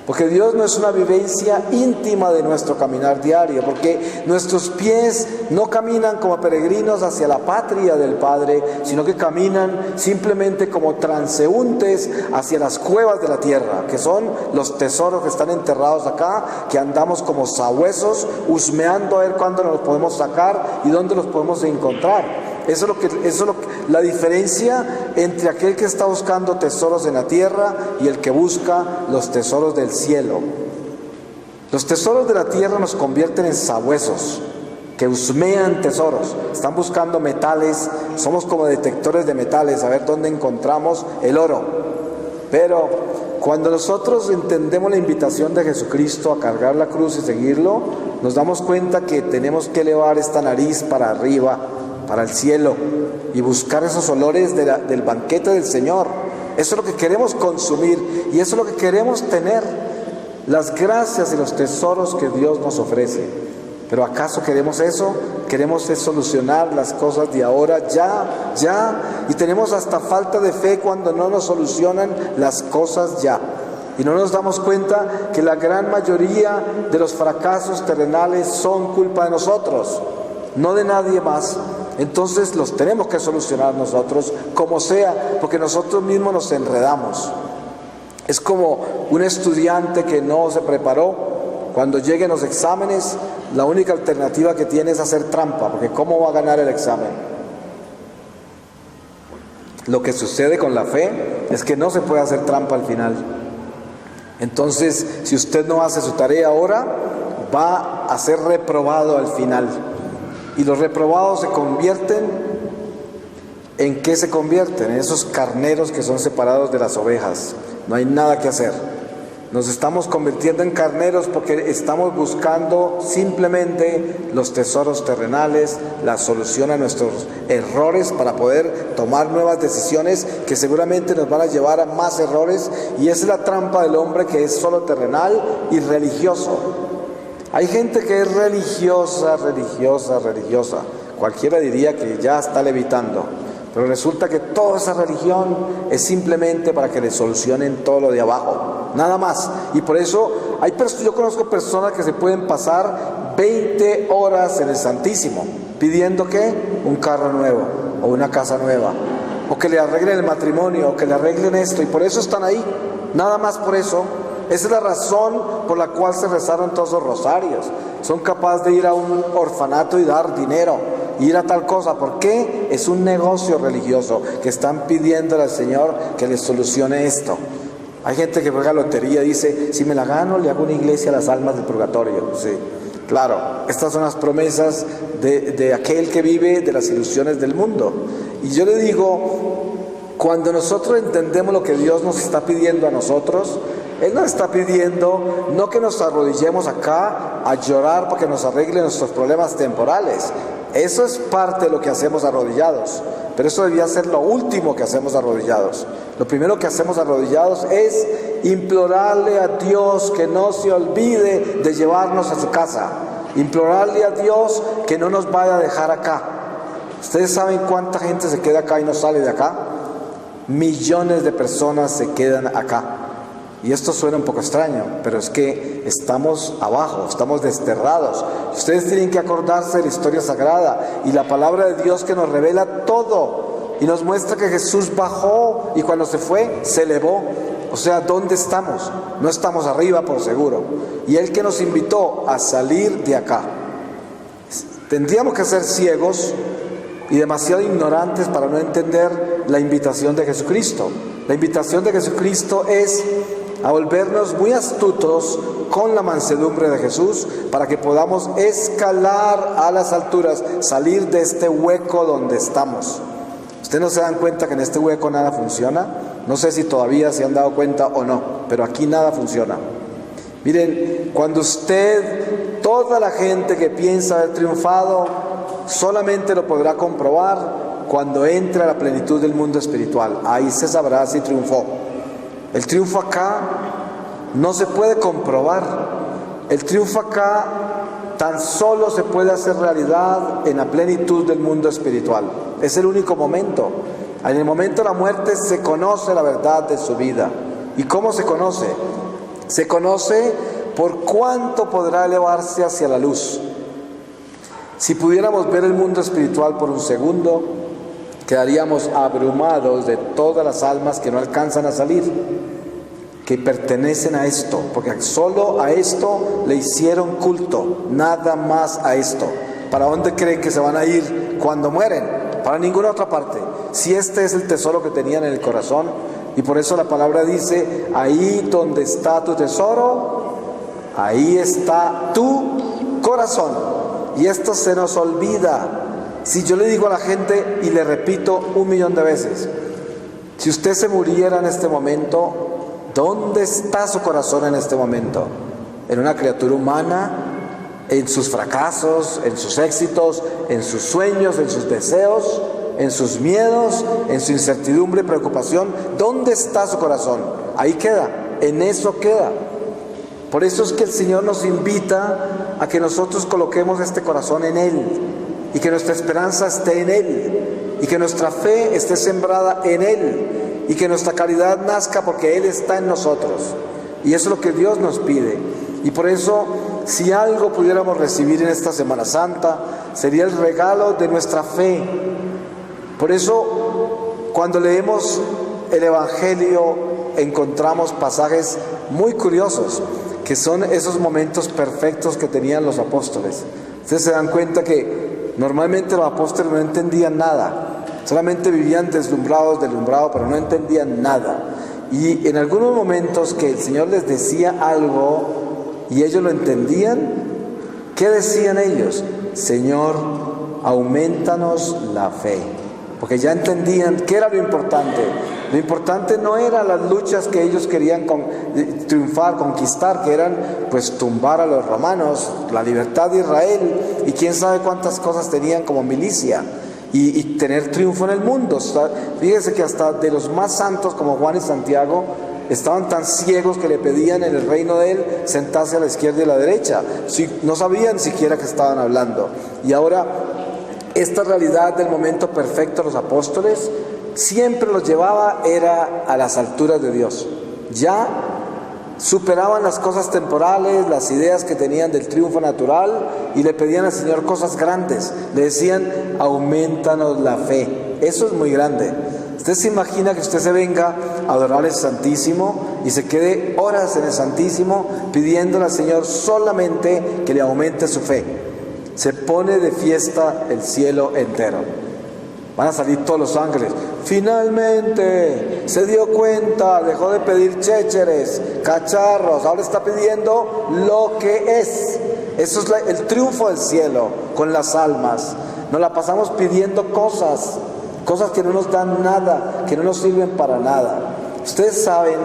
Speaker 1: Porque Dios no es una vivencia íntima de nuestro caminar diario, porque nuestros pies no caminan como peregrinos hacia la patria del Padre, sino que caminan simplemente como transeúntes hacia las cuevas de la tierra, que son los tesoros que están enterrados acá, que andamos como sabuesos husmeando a ver cuándo nos los podemos sacar y dónde los podemos encontrar. Eso es la diferencia entre aquel que está buscando tesoros en la tierra y el que busca los tesoros del cielo. Los tesoros de la tierra nos convierten en sabuesos que husmean tesoros, están buscando metales, somos como detectores de metales, a ver dónde encontramos el oro. Pero cuando nosotros entendemos la invitación de Jesucristo a cargar la cruz y seguirlo, nos damos cuenta que tenemos que elevar esta nariz para arriba, para el cielo, y buscar esos olores del banquete del Señor. Eso es lo que queremos consumir y eso es lo que queremos tener, las gracias y los tesoros que Dios nos ofrece. Pero ¿acaso queremos eso? Queremos solucionar las cosas de ahora, ya, y tenemos hasta falta de fe cuando no nos solucionan las cosas ya. Y no nos damos cuenta que la gran mayoría de los fracasos terrenales son culpa de nosotros, no de nadie más. Entonces los tenemos que solucionar nosotros, como sea, porque nosotros mismos nos enredamos. Es como un estudiante que no se preparó. Cuando lleguen los exámenes, la única alternativa que tiene es hacer trampa, porque ¿cómo va a ganar el examen? Lo que sucede con la fe es que no se puede hacer trampa al final. Entonces, si usted no hace su tarea ahora, va a ser reprobado al final. Y los reprobados se convierten, ¿en qué se convierten? En esos carneros que son separados de las ovejas. No hay nada que hacer. Nos estamos convirtiendo en carneros porque estamos buscando simplemente los tesoros terrenales, la solución a nuestros errores para poder tomar nuevas decisiones que seguramente nos van a llevar a más errores. Y esa es la trampa del hombre, que es solo terrenal y religioso. Hay gente que es religiosa. Cualquiera diría que ya está levitando. Pero resulta que toda esa religión es simplemente para que le solucionen todo lo de abajo, nada más. Y por eso yo conozco personas que se pueden pasar 20 horas en el Santísimo pidiendo que un carro nuevo o una casa nueva, o que le arreglen el matrimonio, o que le arreglen esto, y por eso están ahí, nada más por eso. Esa es la razón por la cual se rezaron todos los rosarios. Son capaces de ir a un orfanato y dar dinero, ir a tal cosa. ¿Por qué? Es un negocio religioso que están pidiéndole al Señor que les solucione esto. Hay gente que juega lotería y dice, si me la gano, le hago una iglesia a las almas del purgatorio. Sí, claro, estas son las promesas de aquel que vive de las ilusiones del mundo. Y yo le digo, cuando nosotros entendemos lo que Dios nos está pidiendo a nosotros, Él nos está pidiendo no que nos arrodillemos acá a llorar porque nos arreglen nuestros problemas temporales. Eso es parte de lo que hacemos arrodillados, pero eso debía ser lo último que hacemos arrodillados. Lo primero que hacemos arrodillados es implorarle a Dios que no se olvide de llevarnos a su casa, implorarle a Dios que no nos vaya a dejar acá. ¿Ustedes saben cuánta gente se queda acá y no sale de acá? Millones de personas se quedan acá. Y esto suena un poco extraño, pero es que estamos abajo, estamos desterrados. Ustedes tienen que acordarse de la historia sagrada y la palabra de Dios, que nos revela todo y nos muestra que Jesús bajó y cuando se fue, se elevó. O sea, ¿dónde estamos? No estamos arriba por seguro. Y Él que nos invitó a salir de acá. Tendríamos que ser ciegos y demasiado ignorantes para no entender la invitación de Jesucristo. La invitación de Jesucristo es a volvernos muy astutos con la mansedumbre de Jesús para que podamos escalar a las alturas, salir de este hueco donde estamos. ¿Ustedes no se dan cuenta que en este hueco nada funciona? No sé si todavía se han dado cuenta o no, pero aquí nada funciona. Miren, cuando toda la gente que piensa haber triunfado, solamente lo podrá comprobar cuando entre a la plenitud del mundo espiritual. Ahí se sabrá si triunfó. El triunfo acá no se puede comprobar. El triunfo acá tan solo se puede hacer realidad en la plenitud del mundo espiritual. Es el único momento. En el momento de la muerte se conoce la verdad de su vida. ¿Y cómo se conoce? Se conoce por cuánto podrá elevarse hacia la luz. Si pudiéramos ver el mundo espiritual por un segundo, quedaríamos abrumados de todas las almas que no alcanzan a salir, que pertenecen a esto, porque solo a esto le hicieron culto, nada más a esto. ¿Para dónde creen que se van a ir cuando mueren? Para ninguna otra parte. Si este es el tesoro que tenían en el corazón, y por eso la palabra dice, ahí donde está tu tesoro, ahí está tu corazón. Y esto se nos olvida. Si yo le digo a la gente, y le repito 1.000.000 de veces, si usted se muriera en este momento, ¿dónde está su corazón en este momento? ¿En una criatura humana? ¿En sus fracasos? ¿En sus éxitos? ¿En sus sueños? ¿En sus deseos? ¿En sus miedos? ¿En su incertidumbre y preocupación? ¿Dónde está su corazón? Ahí queda, en eso queda. Por eso es que el Señor nos invita a que nosotros coloquemos este corazón en Él, y que nuestra esperanza esté en Él, y que nuestra fe esté sembrada en Él, y que nuestra caridad nazca porque Él está en nosotros. Y eso es lo que Dios nos pide. Y por eso, si algo pudiéramos recibir en esta Semana Santa, sería el regalo de nuestra fe. Por eso, cuando leemos el Evangelio, encontramos pasajes muy curiosos, que son esos momentos perfectos que tenían los apóstoles. Ustedes se dan cuenta que normalmente los apóstoles no entendían nada, solamente vivían deslumbrados, pero no entendían nada. Y en algunos momentos que el Señor les decía algo y ellos lo entendían, ¿qué decían ellos? Señor, aumentanos la fe. Porque ya entendían qué era lo importante. Lo importante no eran las luchas que ellos querían triunfar, conquistar, que eran pues tumbar a los romanos, la libertad de Israel, y quién sabe cuántas cosas tenían como milicia, y tener triunfo en el mundo. O sea, fíjese que hasta de los más santos como Juan y Santiago estaban tan ciegos que le pedían en el reino de él sentarse a la izquierda y a la derecha. No sabían siquiera que estaban hablando. Y ahora esta realidad del momento perfecto de los apóstoles siempre los llevaba era a las alturas de Dios. Ya superaban las cosas temporales, las ideas que tenían del triunfo natural, y le pedían al Señor cosas grandes. Le decían, aumentanos la fe. Eso es muy grande. Usted se imagina que usted se venga a adorar al Santísimo y se quede horas en el Santísimo pidiéndole al Señor solamente que le aumente su fe. Se pone de fiesta el cielo entero. Van a salir todos los ángeles. Finalmente se dio cuenta, dejó de pedir chécheres, cacharros, ahora está pidiendo lo que es. Eso es el triunfo del cielo con las almas. Nos la pasamos pidiendo cosas que no nos dan nada, que no nos sirven para nada. Ustedes saben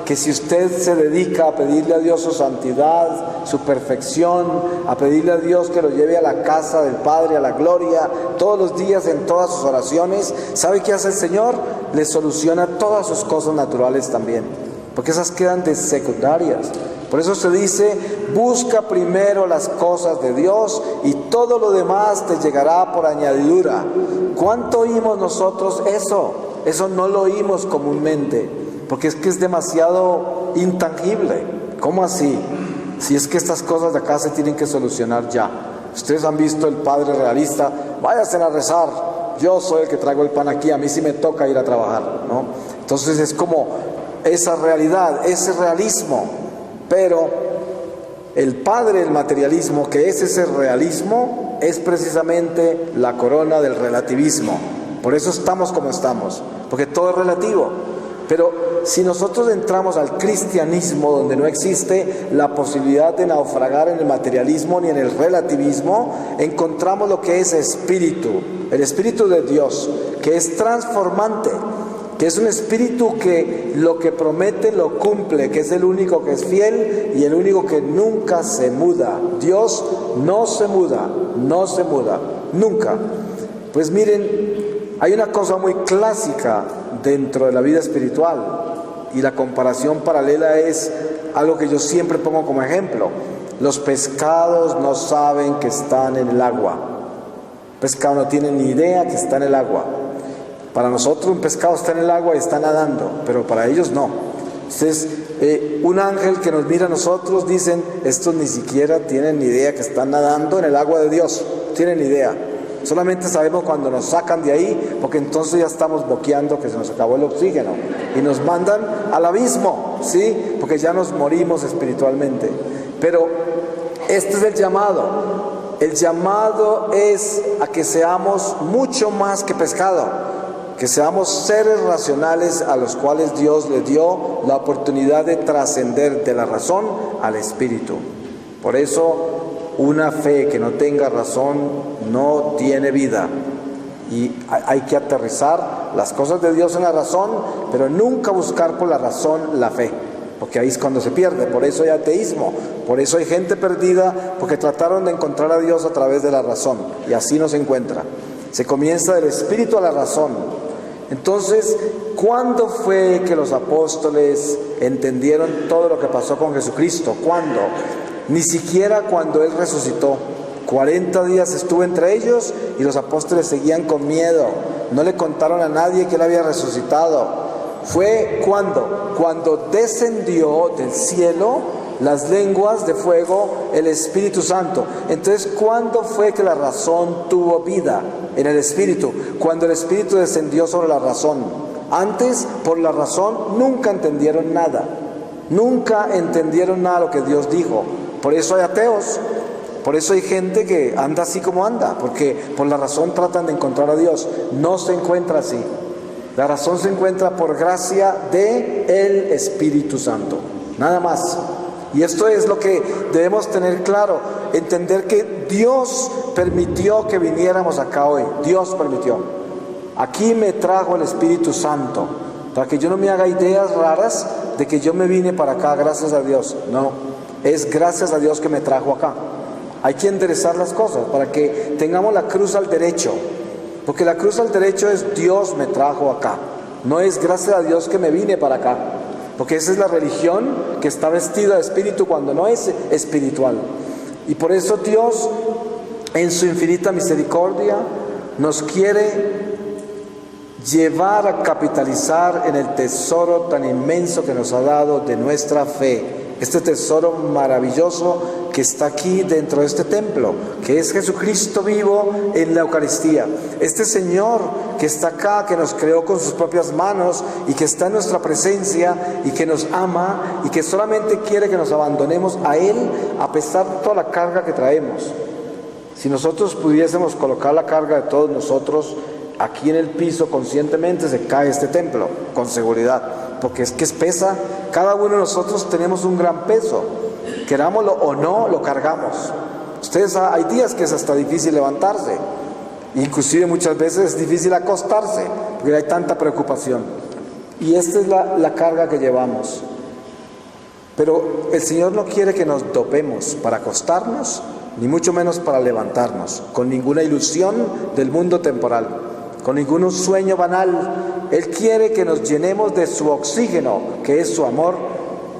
Speaker 1: que si usted se dedica a pedirle a Dios su santidad, su perfección, a pedirle a Dios que lo lleve a la casa del Padre, a la gloria, todos los días en todas sus oraciones, ¿sabe qué hace el Señor? Le soluciona todas sus cosas naturales también, porque esas quedan de secundarias. Por eso se dice, busca primero las cosas de Dios y todo lo demás te llegará por añadidura. ¿Cuánto oímos nosotros eso? Eso no lo oímos comúnmente, porque es que es demasiado intangible. ¿Cómo así? Si es que estas cosas de acá se tienen que solucionar ya. Ustedes han visto el padre realista, váyanse a rezar, yo soy el que traigo el pan aquí, a mí sí me toca ir a trabajar, ¿no? Entonces es como esa realidad, ese realismo. Pero el padre del materialismo, que es ese realismo, es precisamente la corona del relativismo. Por eso estamos como estamos, porque todo es relativo. Pero si nosotros entramos al cristianismo, donde no existe la posibilidad de naufragar en el materialismo ni en el relativismo, encontramos lo que es espíritu, el espíritu de Dios, que es transformante, que es un espíritu que lo que promete lo cumple, que es el único que es fiel y el único que nunca se muda. Dios no se muda, nunca. Pues miren, hay una cosa muy clásica dentro de la vida espiritual, y la comparación paralela es algo que yo siempre pongo como ejemplo. Los pescados no saben que están en el agua. El pescado no tiene ni idea que está en el agua. Para nosotros un pescado está en el agua y está nadando, pero para ellos no. Entonces, un ángel que nos mira a nosotros, dicen, estos ni siquiera tienen ni idea que están nadando en el agua de Dios, no tienen ni idea. Solamente sabemos cuando nos sacan de ahí, porque entonces ya estamos boqueando que se nos acabó el oxígeno y nos mandan al abismo, ¿sí? Porque ya nos morimos espiritualmente. Pero este es el llamado. El llamado es a que seamos mucho más que pescado, que seamos seres racionales a los cuales Dios le dio la oportunidad de trascender de la razón al espíritu. Por eso, una fe que no tenga razón no tiene vida, y hay que aterrizar las cosas de Dios en la razón, pero nunca buscar por la razón la fe, porque ahí es cuando se pierde. Por eso hay ateísmo, por eso hay gente perdida, porque trataron de encontrar a Dios a través de la razón, y así no se encuentra. Se comienza del espíritu a la razón. Entonces, ¿cuándo fue que los apóstoles entendieron todo lo que pasó con Jesucristo? ¿Cuándo? Ni siquiera cuando Él resucitó. 40 días estuvo entre ellos y los apóstoles seguían con miedo. No le contaron a nadie que Él había resucitado. Fue cuando descendió del cielo las lenguas de fuego, el Espíritu Santo. Entonces, ¿cuándo fue que la razón tuvo vida en el Espíritu? Cuando el Espíritu descendió sobre la razón. Antes, por la razón, nunca entendieron nada. Nunca entendieron nada de lo que Dios dijo. Por eso hay ateos, por eso hay gente que anda así como anda, porque por la razón tratan de encontrar a Dios. No se encuentra así. La razón se encuentra por gracia del Espíritu Santo, nada más. Y esto es lo que debemos tener claro, entender que Dios permitió que viniéramos acá hoy. Dios permitió. Aquí me trajo el Espíritu Santo, para que yo no me haga ideas raras de que yo me vine para acá, gracias a Dios. No, es gracias a Dios que me trajo acá. Hay que enderezar las cosas para que tengamos la cruz al derecho, porque la cruz al derecho es Dios me trajo acá. No es gracias a Dios que me vine para acá, porque esa es la religión que está vestida de espíritu cuando no es espiritual. Y por eso Dios, en su infinita misericordia, nos quiere llevar a capitalizar en el tesoro tan inmenso que nos ha dado de nuestra fe. Este tesoro maravilloso que está aquí dentro de este templo, que es Jesucristo vivo en la Eucaristía. Este Señor que está acá, que nos creó con sus propias manos y que está en nuestra presencia y que nos ama y que solamente quiere que nos abandonemos a Él a pesar de toda la carga que traemos. Si nosotros pudiésemos colocar la carga de todos nosotros aquí en el piso, conscientemente se cae este templo, con seguridad, porque es que pesa. Cada uno de nosotros tenemos un gran peso, querámoslo o no, lo cargamos. Ustedes, hay días que es hasta difícil levantarse, inclusive muchas veces es difícil acostarse, porque hay tanta preocupación. Y esta es la carga que llevamos. Pero el Señor no quiere que nos dopemos para acostarnos, ni mucho menos para levantarnos, con ninguna ilusión del mundo temporal, con ningún sueño banal. Él quiere que nos llenemos de su oxígeno, que es su amor,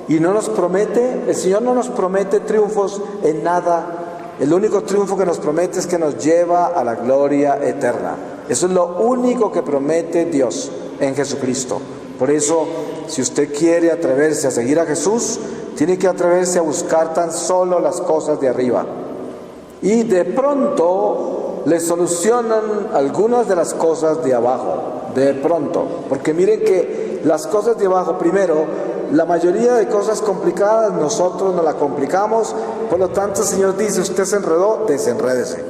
Speaker 1: y no nos promete, el Señor no nos promete triunfos en nada. El único triunfo que nos promete es que nos lleva a la gloria eterna. Eso es lo único que promete Dios en Jesucristo. Por eso, si usted quiere atreverse a seguir a Jesús, tiene que atreverse a buscar tan solo las cosas de arriba. Y de pronto le solucionan algunas de las cosas de abajo, de pronto. Porque miren que las cosas de abajo, primero, la mayoría de cosas complicadas nosotros nos la complicamos. Por lo tanto, el Señor dice, usted se enredó, desenrédese.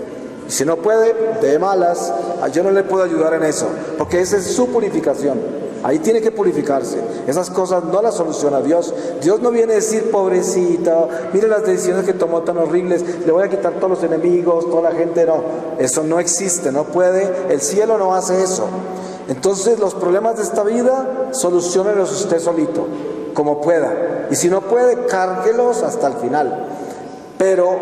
Speaker 1: Y si no puede, de malas, yo no le puedo ayudar en eso, porque esa es su purificación. Ahí tiene que purificarse. Esas cosas no las soluciona Dios. Dios no viene a decir, pobrecito, mire las decisiones que tomó tan horribles, le voy a quitar todos los enemigos, toda la gente. No, eso no existe, no puede. El cielo no hace eso. Entonces los problemas de esta vida, soluciónelos usted solito, como pueda. Y si no puede, cárguelos hasta el final. Pero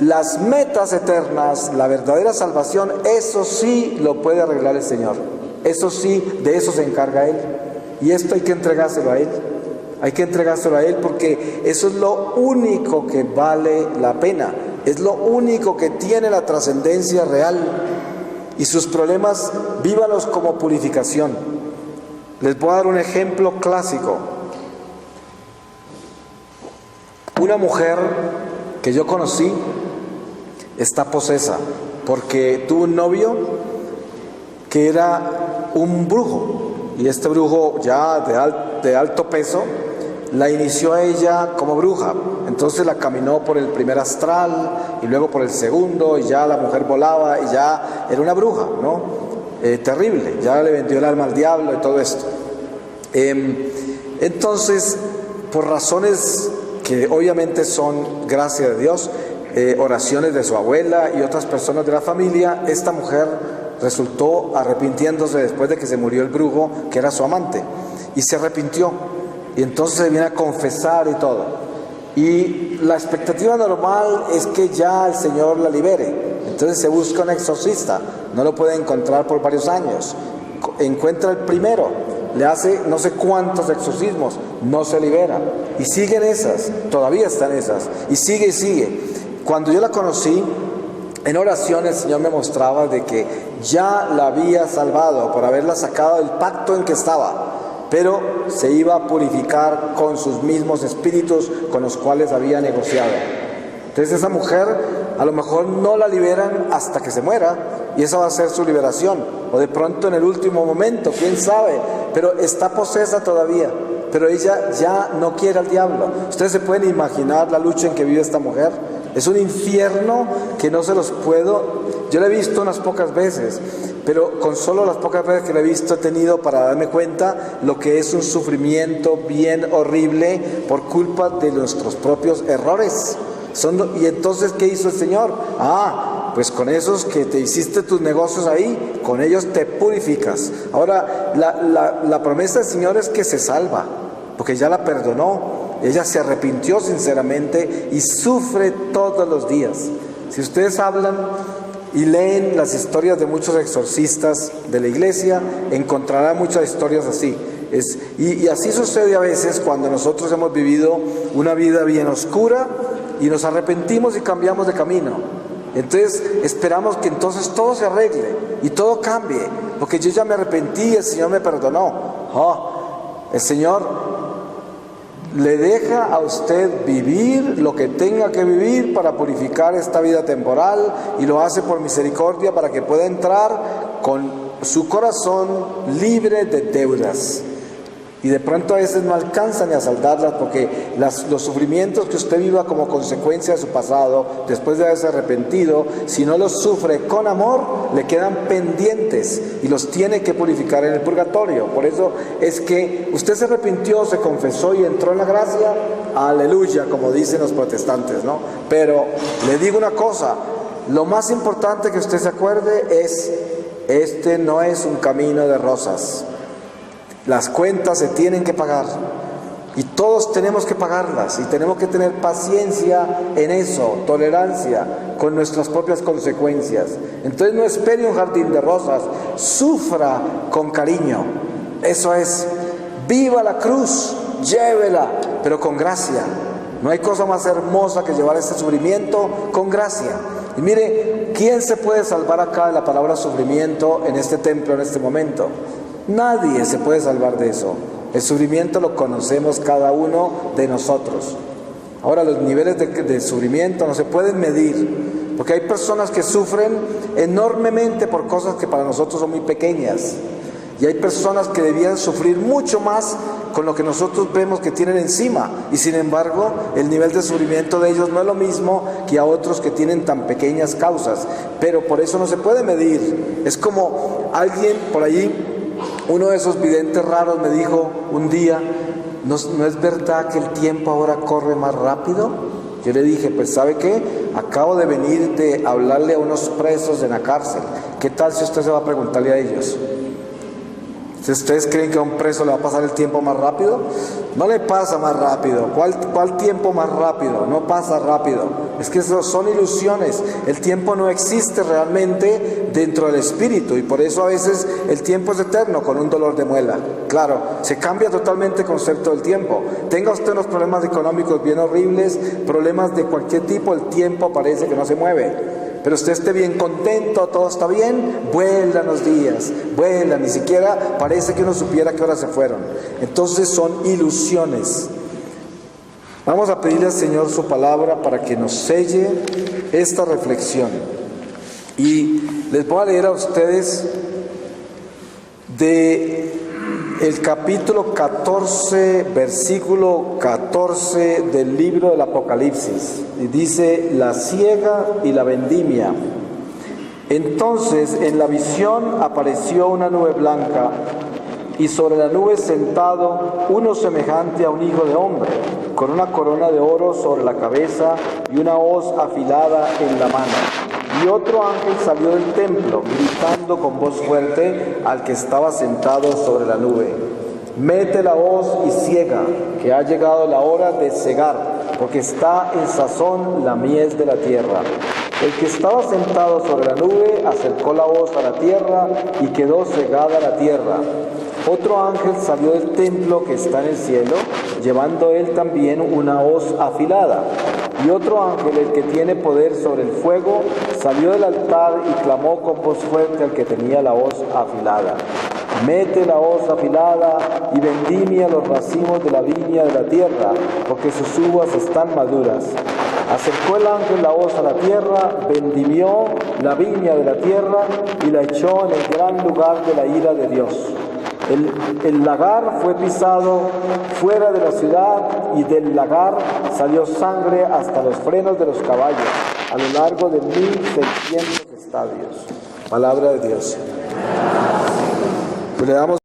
Speaker 1: las metas eternas, la verdadera salvación, eso sí lo puede arreglar el Señor. Eso sí, de eso se encarga Él. Y esto hay que entregárselo a Él. Hay que entregárselo a Él porque eso es lo único que vale la pena. Es lo único que tiene la trascendencia real. Y sus problemas, vívalos como purificación. Les voy a dar un ejemplo clásico. Una mujer que yo conocí está posesa porque tuvo un novio que era un brujo, y este brujo ya de alto peso la inició a ella como bruja. Entonces la caminó por el primer astral y luego por el segundo, y ya la mujer volaba y ya era una bruja, ¿no? Terrible, ya le vendió el alma al diablo y todo esto. Entonces, por razones que obviamente son gracia de Dios, oraciones de su abuela y otras personas de la familia, esta mujer resultó arrepintiéndose después de que se murió el brujo, que era su amante, y se arrepintió, y entonces se viene a confesar y todo, y la expectativa normal es que ya el Señor la libere. Entonces se busca un exorcista, no lo puede encontrar por varios años, encuentra el primero, le hace no sé cuántos exorcismos, no se libera, y siguen esas, todavía están esas, y sigue y sigue. Cuando yo la conocí, en oración el Señor me mostraba de que ya la había salvado por haberla sacado del pacto en que estaba, pero se iba a purificar con sus mismos espíritus con los cuales había negociado. Entonces esa mujer a lo mejor no la liberan hasta que se muera, y esa va a ser su liberación, o de pronto en el último momento, quién sabe, pero está posesa todavía, pero ella ya no quiere al diablo. Ustedes se pueden imaginar la lucha en que vive esta mujer. Es un infierno que no se los puedo. Yo lo he visto unas pocas veces, pero con solo las pocas veces que lo he visto he tenido para darme cuenta lo que es un sufrimiento bien horrible por culpa de nuestros propios errores. Y entonces, ¿qué hizo el Señor? pues con esos que te hiciste tus negocios ahí, con ellos te purificas. Ahora, la promesa del Señor es que se salva, porque ya la perdonó. Ella se arrepintió sinceramente y sufre todos los días. Si ustedes hablan y leen las historias de muchos exorcistas de la iglesia, encontrarán muchas historias así. Y así sucede a veces cuando nosotros hemos vivido una vida bien oscura y nos arrepentimos y cambiamos de camino. Entonces esperamos que entonces todo se arregle y todo cambie, porque yo ya me arrepentí y el Señor me perdonó. El Señor le deja a usted vivir lo que tenga que vivir para purificar esta vida temporal, y lo hace por misericordia para que pueda entrar con su corazón libre de deudas. Y de pronto a veces no alcanzan ni a saldarlas, porque los sufrimientos que usted viva como consecuencia de su pasado, después de haberse arrepentido, si no los sufre con amor, le quedan pendientes y los tiene que purificar en el purgatorio. Por eso es que usted se arrepintió, se confesó y entró en la gracia, aleluya, como dicen los protestantes, ¿no? Pero le digo una cosa, lo más importante que usted se acuerde es, este no es un camino de rosas. Las cuentas se tienen que pagar y todos tenemos que pagarlas, y tenemos que tener paciencia en eso, tolerancia con nuestras propias consecuencias. Entonces no espere un jardín de rosas, sufra con cariño. Eso es, viva la cruz, llévela, pero con gracia. No hay cosa más hermosa que llevar este sufrimiento con gracia. Y mire, ¿quién se puede salvar acá de la palabra sufrimiento en este templo en este momento? Nadie se puede salvar de eso. El sufrimiento lo conocemos cada uno de nosotros. Ahora, los niveles de sufrimiento no se pueden medir, porque hay personas que sufren enormemente por cosas que para nosotros son muy pequeñas, y hay personas que debían sufrir mucho más con lo que nosotros vemos que tienen encima, y sin embargo el nivel de sufrimiento de ellos no es lo mismo que a otros que tienen tan pequeñas causas. Pero por eso no se puede medir. Es como alguien por allí, uno de esos videntes raros, me dijo un día, ¿no es verdad que el tiempo ahora corre más rápido? Yo le dije, pues ¿sabe qué? Acabo de venir de hablarle a unos presos en la cárcel. ¿Qué tal si usted se va a preguntarle a ellos? Si ustedes creen que a un preso le va a pasar el tiempo más rápido, no le pasa más rápido. ¿Cuál tiempo más rápido? No pasa rápido. Es que eso son ilusiones. El tiempo no existe realmente dentro del espíritu, y por eso a veces el tiempo es eterno, con un dolor de muela. Claro, se cambia totalmente el concepto del tiempo. Tenga usted unos problemas económicos bien horribles, problemas de cualquier tipo, el tiempo parece que no se mueve. Pero usted esté bien contento, todo está bien, vuelan los días, vuelan, ni siquiera parece que uno supiera qué horas se fueron. Entonces son ilusiones. Vamos a pedirle al Señor su palabra para que nos selle esta reflexión. Y les voy a leer a ustedes de el capítulo 14, versículo 14 del libro del Apocalipsis, y dice: la siega y la vendimia. Entonces en la visión apareció una nube blanca, y sobre la nube sentado uno semejante a un hijo de hombre, con una corona de oro sobre la cabeza y una hoz afilada en la mano. Y otro ángel salió del templo, gritando con voz fuerte al que estaba sentado sobre la nube: mete la hoz y ciega, que ha llegado la hora de cegar, porque está en sazón la mies de la tierra. El que estaba sentado sobre la nube acercó la hoz a la tierra, y quedó cegada la tierra. Otro ángel salió del templo que está en el cielo, llevando él también una hoz afilada. Y otro ángel, el que tiene poder sobre el fuego, salió del altar y clamó con voz fuerte al que tenía la hoz afilada: mete la hoz afilada y vendimia los racimos de la viña de la tierra, porque sus uvas están maduras. Acercó el ángel la hoz a la tierra, vendimió la viña de la tierra y la echó en el gran lugar de la ira de Dios. El lagar fue pisado fuera de la ciudad, y del lagar salió sangre hasta los frenos de los caballos, a lo largo de 1600 estadios. Palabra de Dios. Pues le damos